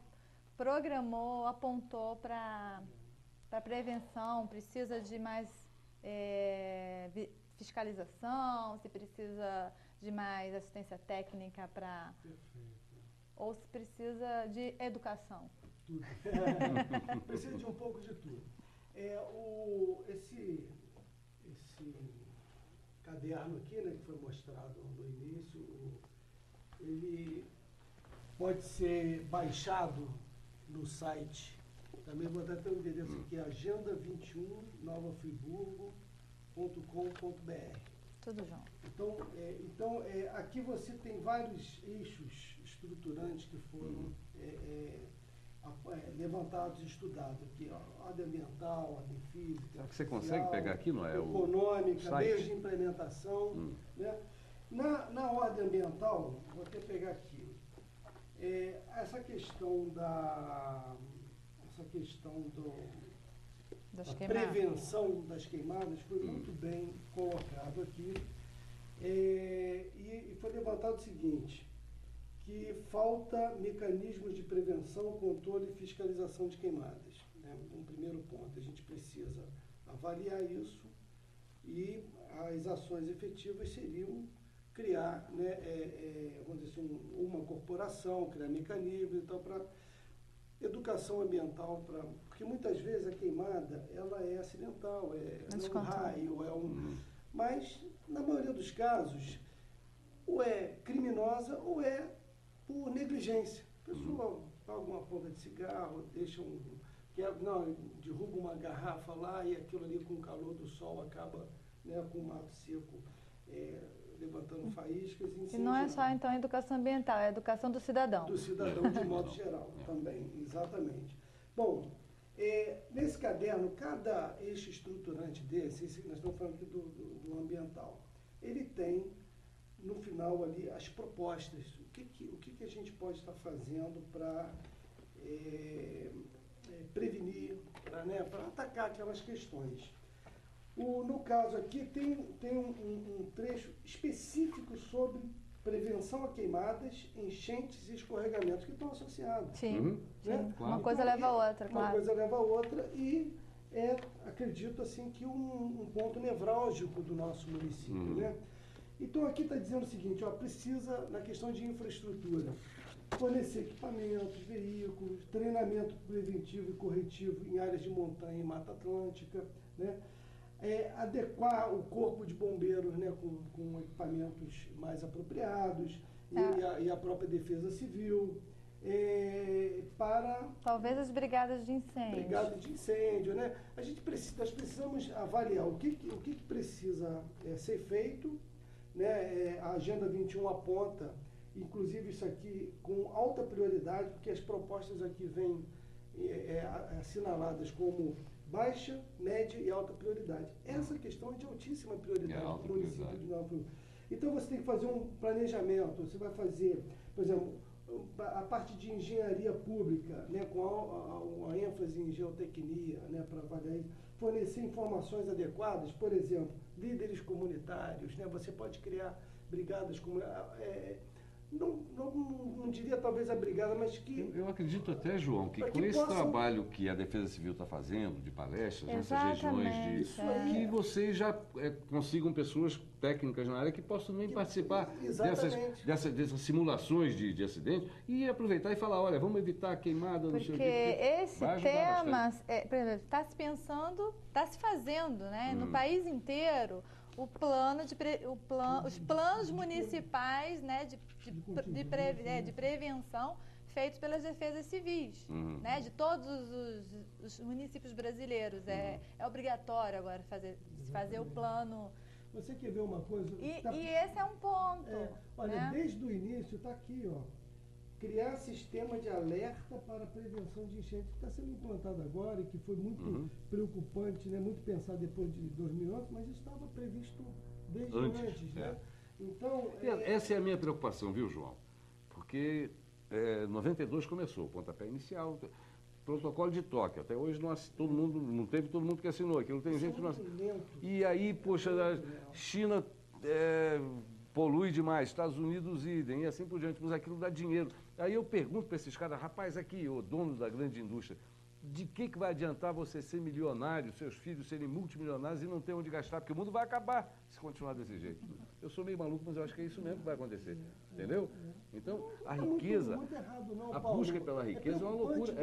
programou, apontou para prevenção? Precisa de mais fiscalização, se precisa de mais assistência técnica para... Ou se precisa de educação? Tudo. Precisa de um pouco de tudo. Esse caderno aqui, né, que foi mostrado no início, ele pode ser baixado no site. Também vou dar até o endereço aqui, agenda21novafriburgo.com.br. Tudo junto. Então, aqui você tem vários eixos estruturantes que foram levantados e estudados aqui, ó, ordem ambiental, ordem física. Será que você consegue pegar aqui, não é? Econômica, meios de implementação. Né? Na ordem ambiental, vou até pegar aqui, essa questão da prevenção das queimadas foi muito bem colocado aqui. E foi levantado o seguinte, que falta mecanismos de prevenção, controle e fiscalização de queimadas. Né? Um primeiro ponto, a gente precisa avaliar isso e as ações efetivas seriam criar, né, vamos dizer assim, uma corporação, criar mecanismos e tal, para educação ambiental, porque muitas vezes a queimada ela é acidental, um raio, mas na maioria dos casos ou é criminosa ou é por negligência. A pessoa paga uma ponta de cigarro, derruba uma garrafa lá e aquilo ali com o calor do sol acaba, né, com o mato seco levantando faíscas. E não é só então a educação ambiental, é a educação do cidadão. Do cidadão de modo geral também, exatamente. Bom, nesse caderno, cada eixo estruturante desse, nós estamos falando aqui do ambiental, ele tem no final ali as propostas, o que a gente pode estar fazendo para prevenir, para atacar aquelas questões. No caso aqui tem um trecho específico sobre prevenção a queimadas, enchentes e escorregamentos que estão associados. Sim, né? Claro. Uma coisa leva a outra, claro. Uma coisa leva a outra e acredito assim que um ponto nevrálgico do nosso município, né? Então aqui está dizendo o seguinte, precisa, na questão de infraestrutura, fornecer equipamentos, veículos, treinamento preventivo e corretivo em áreas de montanha e Mata Atlântica, né? Adequar o corpo de bombeiros, né, com equipamentos mais apropriados e a própria defesa civil, para... Talvez as brigadas de incêndio. Brigadas de incêndio, né? Nós precisamos avaliar o que precisa ser feito, né? A Agenda 21 aponta, inclusive isso aqui, com alta prioridade, porque as propostas aqui vêm assinaladas como baixa, média e alta prioridade. Essa questão é de altíssima prioridade para o município de Nova Friburgo. Então você tem que fazer um planejamento, você vai fazer, por exemplo, a parte de engenharia pública, né, com a ênfase em geotecnia, né, para avaliar isso, fornecer informações adequadas, por exemplo, líderes comunitários, né, você pode criar brigadas comunitárias, não diria talvez a brigada, mas que... Eu acredito até, João, que com esse trabalho que a Defesa Civil está fazendo, de palestras, nessas regiões, que vocês já consigam pessoas técnicas na área que possam também participar dessas simulações de acidentes e aproveitar e falar, olha, vamos evitar a queimada, não sei o quê. Porque esse tema, por exemplo, está se pensando, está se fazendo, né, no país inteiro, os planos municipais, né, de prevenção feitos pelas defesas civis, né, de todos os municípios brasileiros. É obrigatório agora fazer o plano. Você quer ver uma coisa? E esse é um ponto. Olha, né? Desde o início está aqui, criar sistema de alerta para a prevenção de enchentes, que está sendo implantado agora e que foi muito preocupante, né? Muito pensado depois de 2011, mas isso estava previsto desde antes, né? Então, essa é a minha preocupação, viu, João? Porque 92 começou o pontapé inicial. protocolo de Tóquio. Até hoje todo mundo, não teve todo mundo que assinou aquilo. Tem gente que não assinou. E aí, poxa, a China polui demais, Estados Unidos idem, e assim por diante, mas aquilo dá dinheiro. Aí eu pergunto para esses caras, rapaz, aqui, o dono da grande indústria, de que vai adiantar você ser milionário, seus filhos serem multimilionários e não ter onde gastar? Porque o mundo vai acabar se continuar desse jeito. Eu sou meio maluco, mas eu acho que é isso mesmo que vai acontecer. Entendeu? Então, a riqueza, a busca pela riqueza é uma loucura.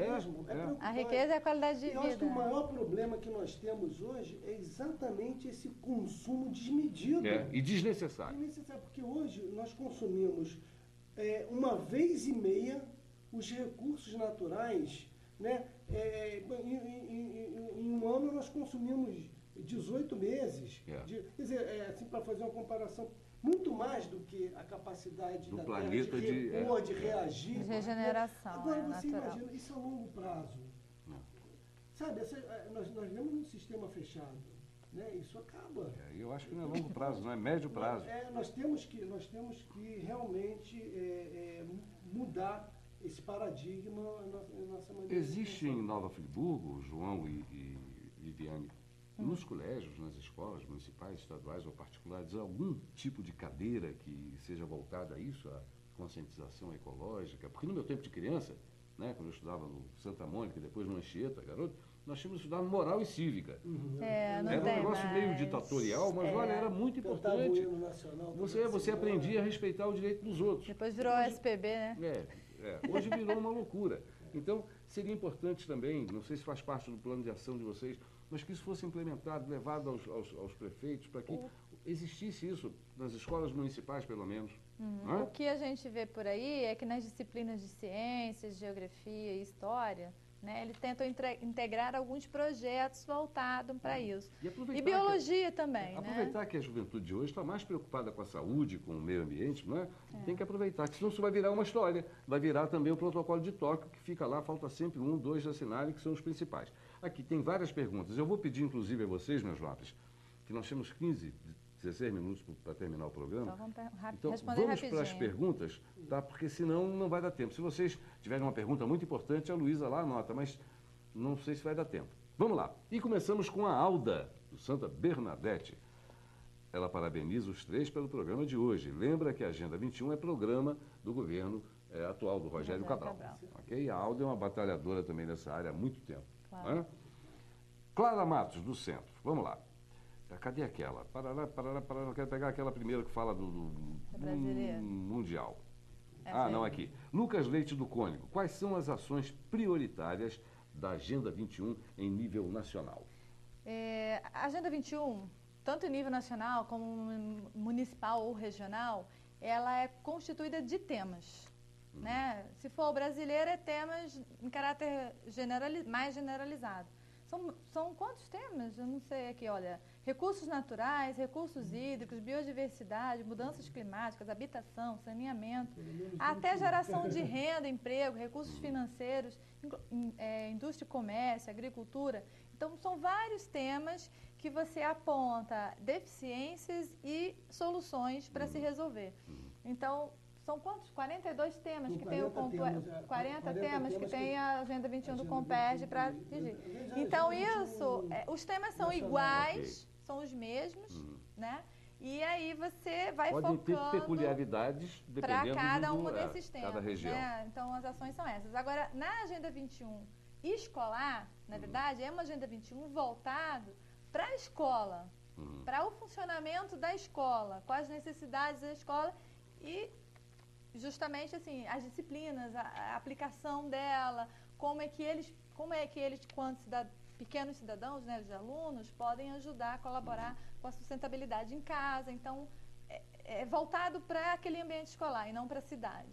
A riqueza é a qualidade de vida. Eu acho que o maior problema que nós temos hoje é exatamente esse consumo desmedido. E desnecessário. Porque hoje nós consumimos uma vez e meia os recursos naturais, né? Em um ano nós consumimos 18 meses. Quer dizer, assim, para fazer uma comparação, muito mais do que a capacidade do da planeta Terra de repor, de reagir. De regeneração. Agora você natural. imagina, isso a longo prazo. Sabe, nós vivemos num sistema fechado. Né? Isso acaba. Eu acho que não é longo prazo, não é médio prazo. Nós temos que realmente mudar esse paradigma na nossa maneira. Existe em Nova Friburgo, João e Viviane, nos colégios, nas escolas municipais, estaduais ou particulares, algum tipo de cadeira que seja voltada a isso, a conscientização ecológica? Porque no meu tempo de criança, né, quando eu estudava no Santa Mônica, depois no Anchieta, garoto, nós tínhamos que estudar moral e cívica. Era um negócio meio ditatorial, mas olha, era muito importante. Você aprendia a respeitar o direito dos outros. Depois virou SPB, né? Hoje virou uma loucura. Então, seria importante também, não sei se faz parte do plano de ação de vocês, mas que isso fosse implementado, levado aos prefeitos, para que existisse isso nas escolas municipais, pelo menos. O que a gente vê por aí é que nas disciplinas de ciências, geografia e história, né, eles tentam integrar alguns projetos voltados para isso. E biologia também. Aproveitar que a juventude de hoje está mais preocupada com a saúde, com o meio ambiente, não é? Tem que aproveitar, que senão isso vai virar uma história. Vai virar também o protocolo de Tóquio, que fica lá, falta sempre 1, 2 assinarem, que são os principais. Aqui tem várias perguntas. Eu vou pedir, inclusive, a vocês, meus jovens, que nós temos 15, 16 minutos para terminar o programa. Então vamos para as perguntas, tá? Porque senão não vai dar tempo. Se vocês tiverem uma pergunta muito importante, a Luísa lá anota, mas não sei se vai dar tempo. Vamos lá. E começamos com a Alda, do Santa Bernadette. Ela parabeniza os 3 pelo programa de hoje. Lembra que a Agenda 21 é programa do governo atual, do Rogério Cabral. Okay? A Alda é uma batalhadora também nessa área há muito tempo. Claro. Né? Clara Matos, do Centro. Vamos lá. Cadê aquela? Eu quero pegar aquela primeira que fala do Mundial. Não, aqui. Lucas Leite, do Cônigo. Quais são as ações prioritárias da Agenda 21 em nível nacional? A Agenda 21, tanto em nível nacional como municipal ou regional, ela é constituída de temas. Né? Se for brasileira, é temas em caráter mais generalizado. São quantos temas? Eu não sei aqui, olha. Recursos naturais, recursos hídricos, biodiversidade, mudanças climáticas, habitação, saneamento, até geração de renda, emprego, recursos financeiros, indústria e comércio, agricultura. Então, são vários temas que você aponta deficiências e soluções para se resolver. Então, são quantos? 42 temas que tem o 40 temas que tem a Agenda 21 do Comperj para atingir. Então, os temas são iguais, são os mesmos, né? E aí você vai focando ter peculiaridades para cada um desses temas. Cada região. Né? Então, as ações são essas. Agora, na Agenda 21 escolar, na verdade, é uma Agenda 21 voltado para a escola, para o funcionamento da escola, quais as necessidades da escola e justamente assim, as disciplinas, a aplicação dela, como é que eles quando pequenos cidadãos, né, os alunos, podem ajudar a colaborar com a sustentabilidade em casa. Então, é voltado para aquele ambiente escolar e não para a cidade.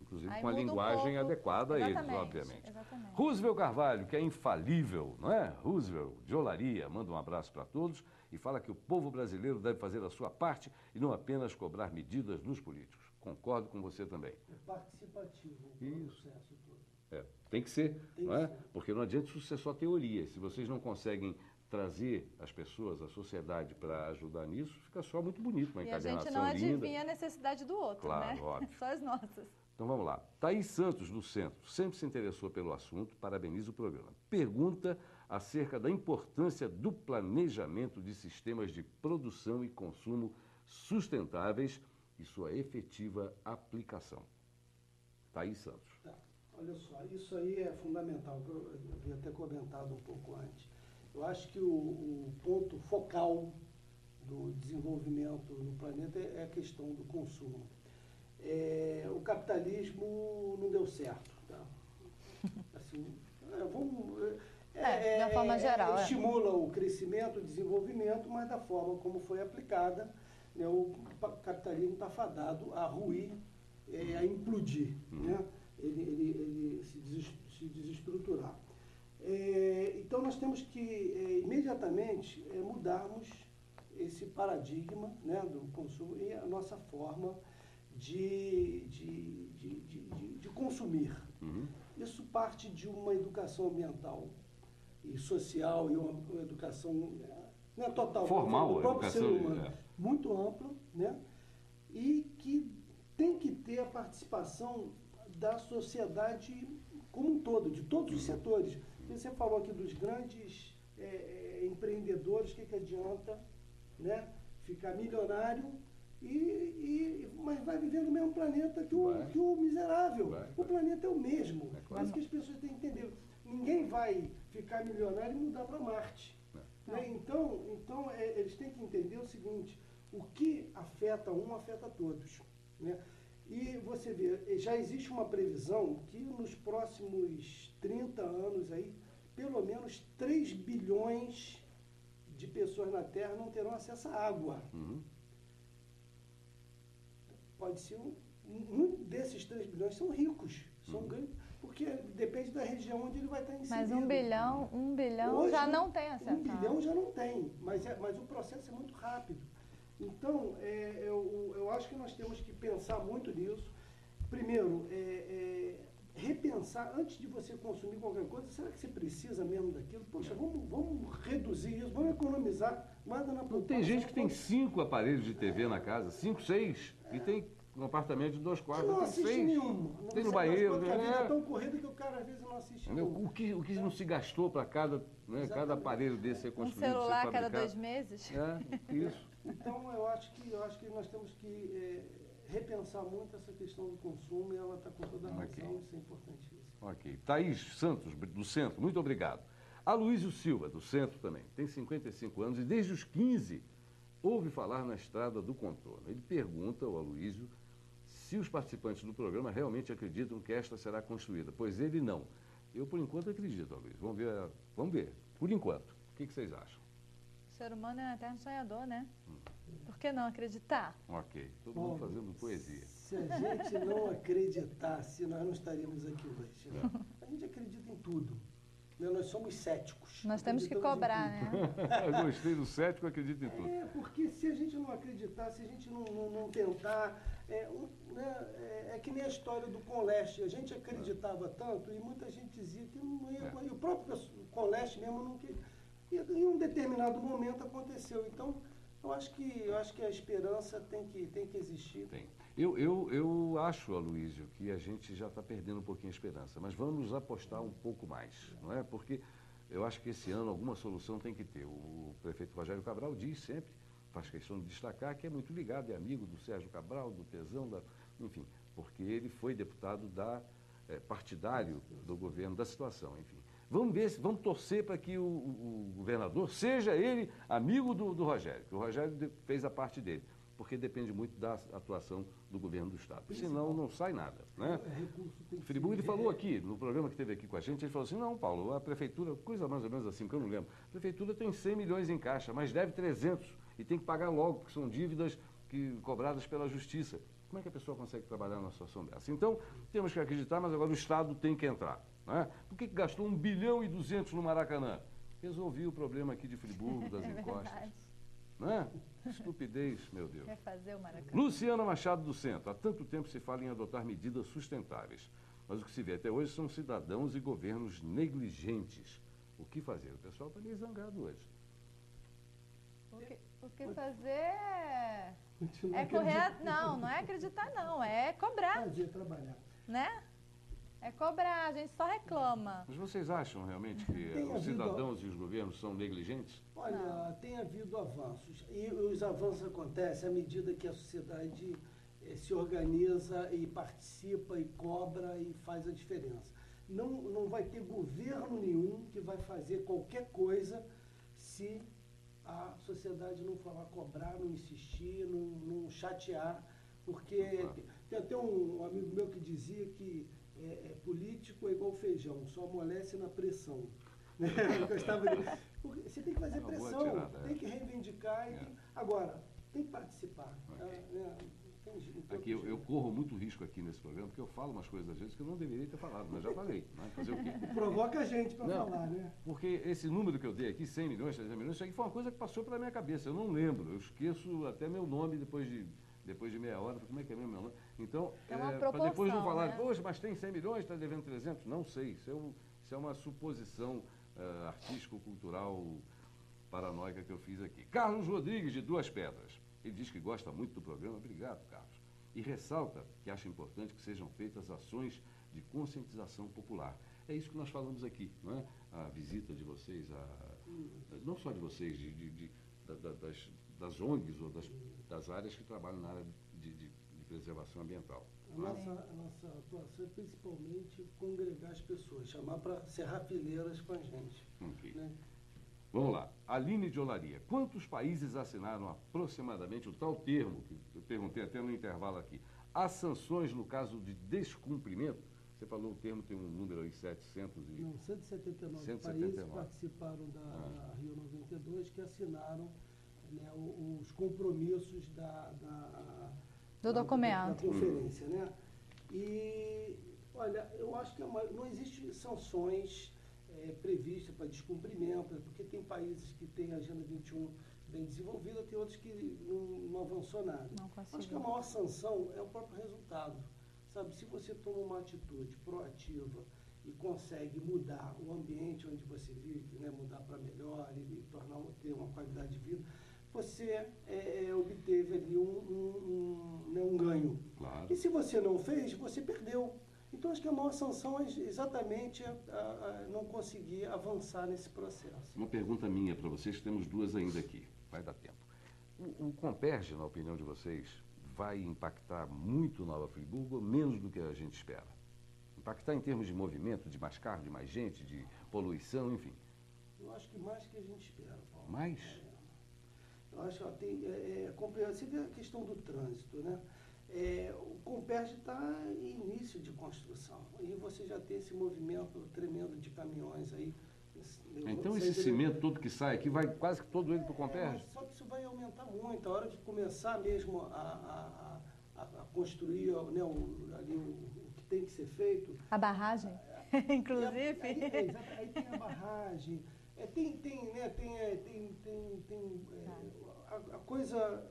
Inclusive aí com a linguagem adequada a eles, obviamente. Exatamente. Roosevelt Carvalho, que é infalível, não é? Roosevelt de Olaria, manda um abraço para todos e fala que o povo brasileiro deve fazer a sua parte e não apenas cobrar medidas dos políticos. Concordo com você também. É participativo o processo todo. Tem que ser, não é? Porque não adianta isso ser só teoria. Se vocês não conseguem trazer as pessoas, a sociedade para ajudar nisso, fica só muito bonito, uma encadernação linda. E a gente não adivinha a necessidade do outro, claro, né? Óbvio. Só as nossas. Então vamos lá. Thaís Santos, do Centro, sempre se interessou pelo assunto, parabeniza o programa. Pergunta acerca da importância do planejamento de sistemas de produção e consumo sustentáveis e sua efetiva aplicação. Thaís Santos. Tá. Olha só, isso aí é fundamental, que eu havia até comentado um pouco antes. Eu acho que o ponto focal do desenvolvimento no planeta é a questão do consumo. O capitalismo não deu certo. Tá? Assim, de uma forma geral. Estimula o crescimento, o desenvolvimento, mas da forma como foi aplicada, né, o capitalismo está fadado a ruir, a implodir, né? Ele se desestruturar. Então nós temos que imediatamente mudarmos esse paradigma, né, do consumo e a nossa forma de consumir. Isso parte de uma educação ambiental e social e uma educação não é total, formal, do próprio ser humano, é. muito ampla, né? E que tem que ter a participação da sociedade como um todo, de todos os setores. Você falou aqui dos grandes empreendedores, o que adianta, né, ficar milionário mas vai viver no mesmo planeta que o miserável. O planeta é o mesmo. É isso que as pessoas têm que entender. Ninguém vai ficar milionário e mudar para Marte. Né? Então eles têm que entender o seguinte: o que afeta um, afeta todos. Né? E você vê, já existe uma previsão que nos próximos 30 anos aí, pelo menos 3 bilhões de pessoas na Terra não terão acesso à água. Pode ser desses 3 bilhões são ricos, são grandes, porque depende da região onde ele vai estar inserido. Mas um bilhão hoje, já não tem acesso. 1 bilhão já não tem, mas o processo é muito rápido. Então, eu acho que nós temos que pensar muito nisso. Primeiro, repensar, antes de você consumir qualquer coisa, será que você precisa mesmo daquilo? Poxa, vamos reduzir isso, vamos economizar, manda na poupança. Tem gente que tem 5 aparelhos de TV na casa, 5, 6, e tem um apartamento de 2 quartos, não tem assiste 6. nenhum. Tem no banheiro. A vida é tão corrida que o cara às vezes não assiste nenhum. O que não se gastou para cada aparelho desse ser construído, um celular ser fabricado. cada 2 meses? Isso. Então, eu acho que nós temos que repensar muito essa questão do consumo, e ela está com toda a razão, isso é importantíssimo. Ok. Thaís Santos, do Centro, muito obrigado. Aloysio Silva, do Centro também, tem 55 anos e desde os 15 ouve falar na Estrada do Contorno. Ele pergunta ao Aloysio se os participantes do programa realmente acreditam que esta será construída, pois ele não. Eu, por enquanto, acredito, Aloysio. Vamos ver. Por enquanto. O que vocês acham? O ser humano é um eterno sonhador, né? Por que não acreditar? Ok. Todo mundo fazendo poesia. Se a gente não acreditasse, nós não estaríamos aqui hoje. Né? A gente acredita em tudo. Né? Nós somos céticos. Nós temos que cobrar, né? Eu gostei do cético, acredito em tudo. Porque se a gente não acreditar, se a gente não tentar... É que nem a história do Conleste. A gente acreditava tanto e muita gente dizia que não ia... E o próprio Conleste mesmo não queria. E em um determinado momento aconteceu. Então, eu acho que a esperança tem que existir. Tem. Eu acho, Aloysio, que a gente já está perdendo um pouquinho a esperança, mas vamos apostar um pouco mais, não é? Porque eu acho que esse ano alguma solução tem que ter. O prefeito Rogério Cabral diz sempre, faz questão de destacar, que é muito ligado, é amigo do Sérgio Cabral, do Pezão, enfim, porque ele foi deputado partidário do governo da situação, enfim. Vamos torcer para que o governador seja ele amigo do Rogério, que o Rogério fez a parte dele, porque depende muito da atuação do governo do Estado. Senão não sai nada. Né? O Friburgo, ele falou aqui, no programa que teve aqui com a gente, ele falou assim, não, Paulo, a prefeitura, coisa mais ou menos assim, que eu não lembro, a prefeitura tem 100 milhões em caixa, mas deve 300 e tem que pagar logo, porque são dívidas cobradas pela Justiça. Como é que a pessoa consegue trabalhar numa situação dessa? Então, temos que acreditar, mas agora o Estado tem que entrar. Né? Por que gastou 1 bilhão e 200 no Maracanã? Resolvi o problema aqui de Friburgo, das encostas. Não é? Estupidez, meu Deus. Quer fazer o Maracanã? Luciana Machado do Centro. Há tanto tempo se fala em adotar medidas sustentáveis. Mas o que se vê até hoje são cidadãos e governos negligentes. O que fazer? O pessoal está meio zangado hoje. O que fazer Continua É correto? Não é acreditar não, é cobrar, fazer, trabalhar. né? É cobrar, a gente só reclama. Mas vocês acham realmente que Tem os havido- cidadãos e os governos são negligentes? Olha, tem havido avanços. E os avanços acontecem à medida que a sociedade se organiza e participa e cobra e faz a diferença. Não vai ter governo nenhum que vai fazer qualquer coisa se a sociedade não for lá cobrar, não insistir, não chatear, porque tem até um amigo meu que dizia que político é igual feijão, só amolece na pressão. Né? Eu gostava de... Porque você tem que fazer Uma boa pressão, tirada, tem que reivindicar. Agora, tem que participar. Ok. Né? Não tem Aqui outro eu jeito. corro muito risco aqui nesse programa, porque eu falo umas coisas às vezes que eu não deveria ter falado, mas já falei. Né? Fazer o quê? Provoca a gente para Não, falar, né? porque esse número que eu dei aqui, 100 milhões, 300 milhões, isso aqui foi uma coisa que passou pela minha cabeça. Eu não lembro, eu esqueço até meu nome depois de meia hora. Como é que é mesmo meu nome? Então, É uma para depois não proporção, falar, né? poxa, mas tem 100 milhões, está devendo 300? Não sei, isso é uma suposição artístico-cultural paranoica que eu fiz aqui. Carlos Rodrigues, de Duas Pedras. Ele diz que gosta muito do programa. Obrigado, Carlos. E ressalta que acha importante que sejam feitas ações de conscientização popular. É isso que nós falamos aqui, não é? A visita de vocês, não só de vocês, das ONGs ou das áreas que trabalham na área de preservação ambiental. A nossa atuação é principalmente congregar as pessoas, chamar para serrar fileiras com a gente. Ok. Né? Vamos lá. Aline de Olaria. Quantos países assinaram aproximadamente o tal termo, que eu perguntei até no intervalo aqui? Há sanções no caso de descumprimento? Você falou o termo, tem um número aí, 700 e... Não, 179 países 179. participaram da Rio 92 que assinaram, né, os compromissos Do documento. Da conferência, né? E, olha, eu acho que não existe sanções previstas para descumprimento, porque tem países que têm a Agenda 21 bem desenvolvida, tem outros que não avançou nada. Não conseguiu. Acho que a maior sanção é o próprio resultado. Sabe, se você toma uma atitude proativa e consegue mudar o ambiente onde você vive, né, mudar para melhor e ter uma qualidade de vida, você obteve ali um ganho. Claro. E se você não fez, você perdeu. Então, acho que a maior sanção é exatamente não conseguir avançar nesse processo. Uma pergunta minha para vocês, temos duas ainda aqui, vai dar tempo. O Comperj, na opinião de vocês, vai impactar muito Nova Friburgo ou menos do que a gente espera? Impactar em termos de movimento, de mais carro, de mais gente, de poluição, enfim. Eu acho que mais que a gente espera, Paulo. Mais? Eu acho que você vê a questão do trânsito, né? O Comperj está em início de construção e você já tem esse movimento tremendo de caminhões aí. Então esse cimento todo que sai aqui vai quase que todo ele para o Comperj? Só que isso vai aumentar muito. A hora de começar mesmo a construir, né, ali o que tem que ser feito. A barragem, inclusive. Aí tem a barragem. A coisa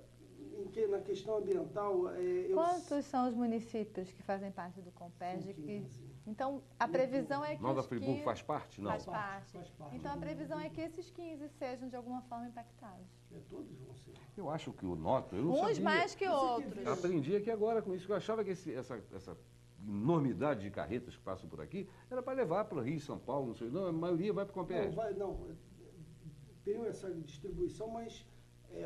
na questão ambiental... Quantos são os municípios que fazem parte do Comperj? Então, a previsão é que Nova Friburgo faz parte? Não. Faz parte. Então, a previsão é que esses 15 sejam, de alguma forma, impactados. Todos vão ser. Eu acho que o noto... Eu não Uns sabia. mais que outros. Aprendi aqui agora com isso, que eu achava que essa enormidade de carretas que passam por aqui era para levar para o Rio, São Paulo, não sei. Não, a maioria vai para o Comperj. Tem essa distribuição, mas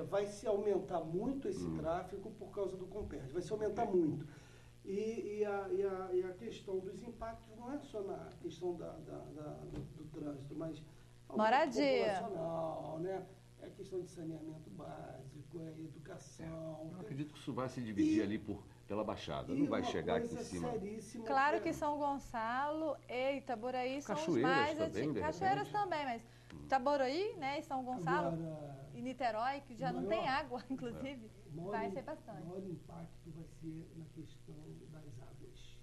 vai se aumentar muito esse tráfego por causa do Comperj. Vai se aumentar muito. E a questão dos impactos não é só na questão do trânsito, mas moradia, populacional, né? É a questão de saneamento básico, educação. Eu acredito que isso vai se dividir ali pela Baixada, não vai chegar aqui em cima. Claro que São Gonçalo e Itaboraí são os mais antigos. Cachoeiras também, mas Itaboraí, né, e São Gonçalo e Niterói, que já não tem água, inclusive, vai ser bastante. O maior impacto vai ser na questão das águas.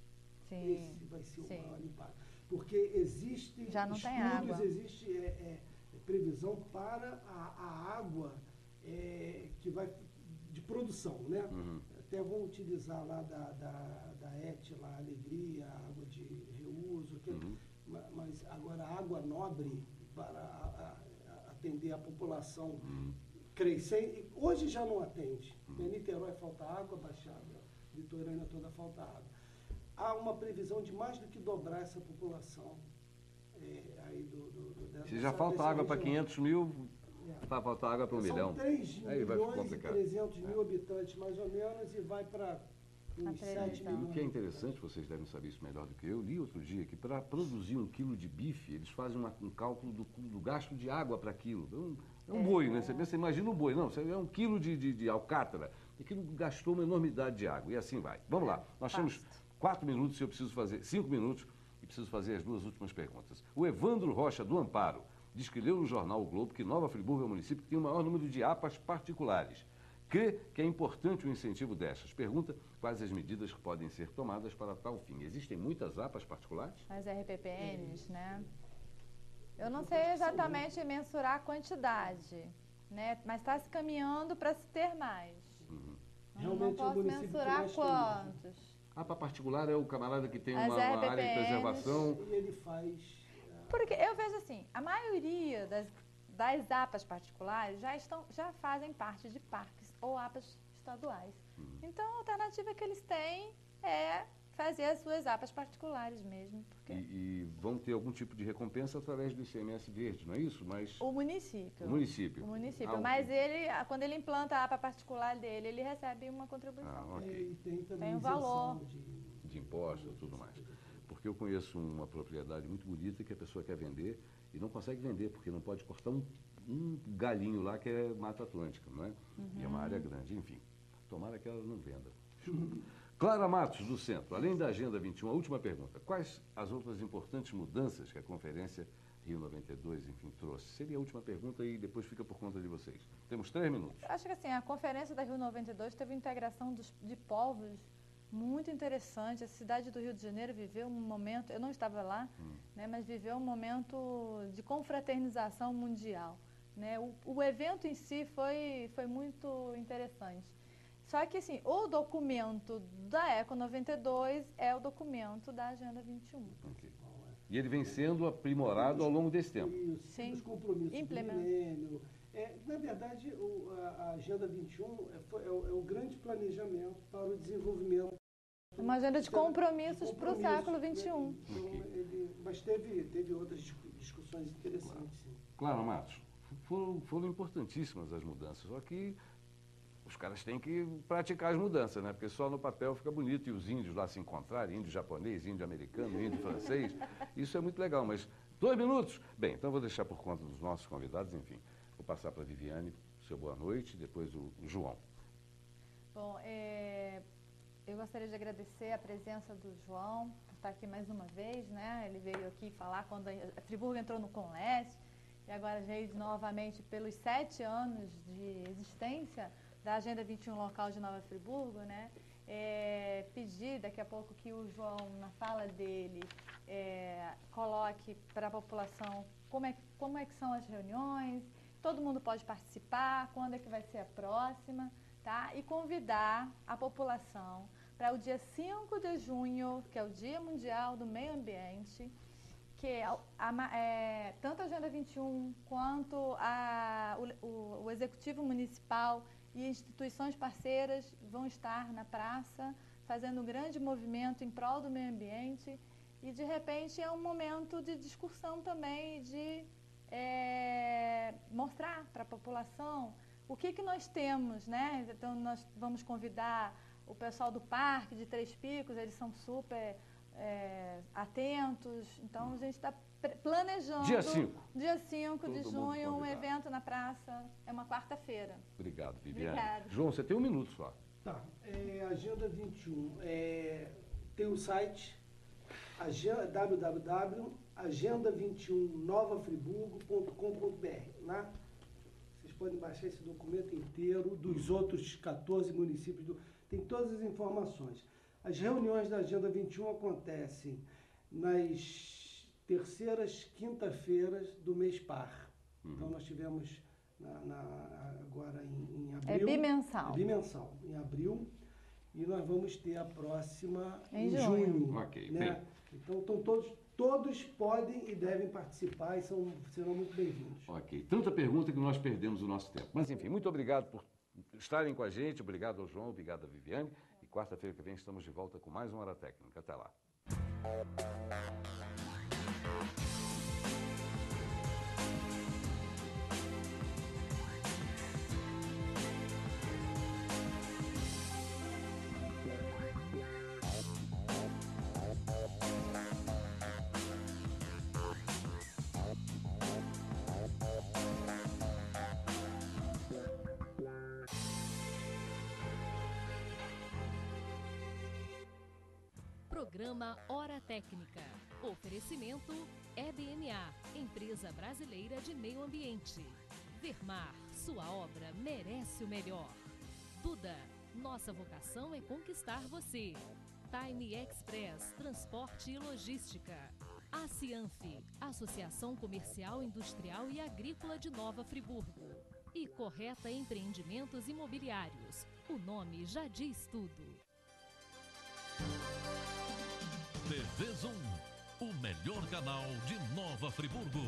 Sim, esse vai ser o maior impacto. Porque existem estudos, existe previsão para a água que vai de produção, né? Até vão utilizar lá da ET, lá, Alegria, água de reuso, mas agora a água nobre para atender a população crescem. Hoje já não atende. Em Niterói falta água, Baixada litorânea toda falta água. Há uma previsão de mais do que dobrar essa população. Aí se já falta água para 500 mil, vai faltar água para 1 milhão. São 3 aí vai milhões e complicar. 300 mil habitantes, mais ou menos, e vai para uns 7 milhões. O que é interessante, vocês devem saber isso melhor do que eu, li outro dia que para produzir 1 quilo de bife, eles fazem um cálculo do gasto de água para aquilo. É um boi, né? Você pensa, imagina um boi. Não, é 1 quilo de alcatra. Aquilo gastou uma enormidade de água. E assim vai. Vamos lá. Nós temos 4 minutos e eu preciso fazer 5 minutos e preciso fazer as 2 últimas perguntas. O Evandro Rocha, do Amparo, diz que leu no jornal O Globo que Nova Friburgo é o município que tem o maior número de APAs particulares. Crê que é importante o incentivo destas. Pergunta quais as medidas que podem ser tomadas para tal fim. Existem muitas APAs particulares? As RPPNs, né? Eu não sei exatamente mensurar a quantidade, né? Mas está se caminhando para se ter mais. Não posso mensurar quantos. APA particular é o camarada que tem uma área de preservação. E ele faz... Porque eu vejo assim, a maioria das APAs particulares já fazem parte de parques ou APAs estaduais. Então, a alternativa que eles têm é fazer as suas APAs particulares mesmo. Porque... E vão ter algum tipo de recompensa através do ICMS verde, não é isso? Mas... O município. O município. Mas quando ele implanta a APA particular dele, ele recebe uma contribuição. Ok. E tem um valor. De impostos e tudo mais. Porque eu conheço uma propriedade muito bonita que a pessoa quer vender e não consegue vender, porque não pode cortar um galinho lá que é Mata Atlântica, não é? E é uma área grande. Enfim, tomara que ela não venda. Clara Matos, do Centro. Além da Agenda 21, a última pergunta. Quais as outras importantes mudanças que a Conferência Rio 92, enfim, trouxe? Seria a última pergunta e depois fica por conta de vocês. Temos 3 minutos. Eu acho que assim, a Conferência da Rio 92 teve integração de povos muito interessante. A cidade do Rio de Janeiro viveu um momento, eu não estava lá, né, mas viveu um momento de confraternização mundial. Né? O evento em si foi muito interessante. Só que, assim, o documento da Eco 92 é o documento da Agenda 21. Okay. E ele vem sendo aprimorado ao longo desse tempo. Isso, sim. Os compromissos do milênio. Na verdade, a Agenda 21 é o grande planejamento para o desenvolvimento. Uma agenda de compromissos para o século XXI. Né? Então, mas teve outras discussões interessantes. Sim. Claro, Matos. Foram importantíssimas as mudanças, só que os caras têm que praticar as mudanças, né? Porque só no papel fica bonito e os índios lá se encontrarem, índio japonês, índio americano, índio francês, isso é muito legal, mas 2 minutos? Bem, então vou deixar por conta dos nossos convidados, enfim, vou passar para a Viviane, seu boa noite, depois o João. Bom, eu gostaria de agradecer a presença do João, por estar aqui mais uma vez, né? Ele veio aqui falar quando a Friburgo entrou no Conleste, e agora veio novamente pelos 7 anos de existência da Agenda 21 local de Nova Friburgo, né? Pedir daqui a pouco que o João, na fala dele, coloque para a população como é que são as reuniões, todo mundo pode participar, quando é que vai ser a próxima, tá? E convidar a população para o dia 5 de junho, que é o Dia Mundial do Meio Ambiente, que tanto a Agenda 21 quanto o Executivo Municipal e instituições parceiras vão estar na praça fazendo um grande movimento em prol do meio ambiente e, de repente, é um momento de discussão também, de mostrar para a população o que nós temos, né? Então, nós vamos convidar o pessoal do Parque de Três Picos, eles são super atentos, então a gente está planejando dia 5 de junho um evento na praça, é uma quarta-feira. Obrigado, Viviane. Obrigada. João, você tem 1 minuto só. Tá, Agenda 21, tem o site www.agenda21novafriburgo.com.br, né? Vocês podem baixar esse documento inteiro dos outros 14 municípios, tem todas as informações. As reuniões da Agenda 21 acontecem nas terceiras quinta-feiras do mês par. Então, nós tivemos agora em abril. É bimensal. Bimensal, em abril. E nós vamos ter a próxima em junho. Ok, né? Então, estão todos todos podem e devem participar e serão muito bem-vindos. Ok. Tanta pergunta que nós perdemos o nosso tempo. Mas, enfim, muito obrigado por estarem com a gente. Obrigado ao João, obrigado à Viviane. E quarta-feira que vem estamos de volta com mais uma Hora Técnica. Até lá. Programa Hora Técnica. Oferecimento EBMA, Empresa Brasileira de Meio Ambiente. Vermar, sua obra merece o melhor. Duda, nossa vocação é conquistar você. Time Express, transporte e logística. Acianf, Associação Comercial, Industrial e Agrícola de Nova Friburgo. E Correta Empreendimentos Imobiliários. O nome já diz tudo. TV Zoom, o melhor canal de Nova Friburgo.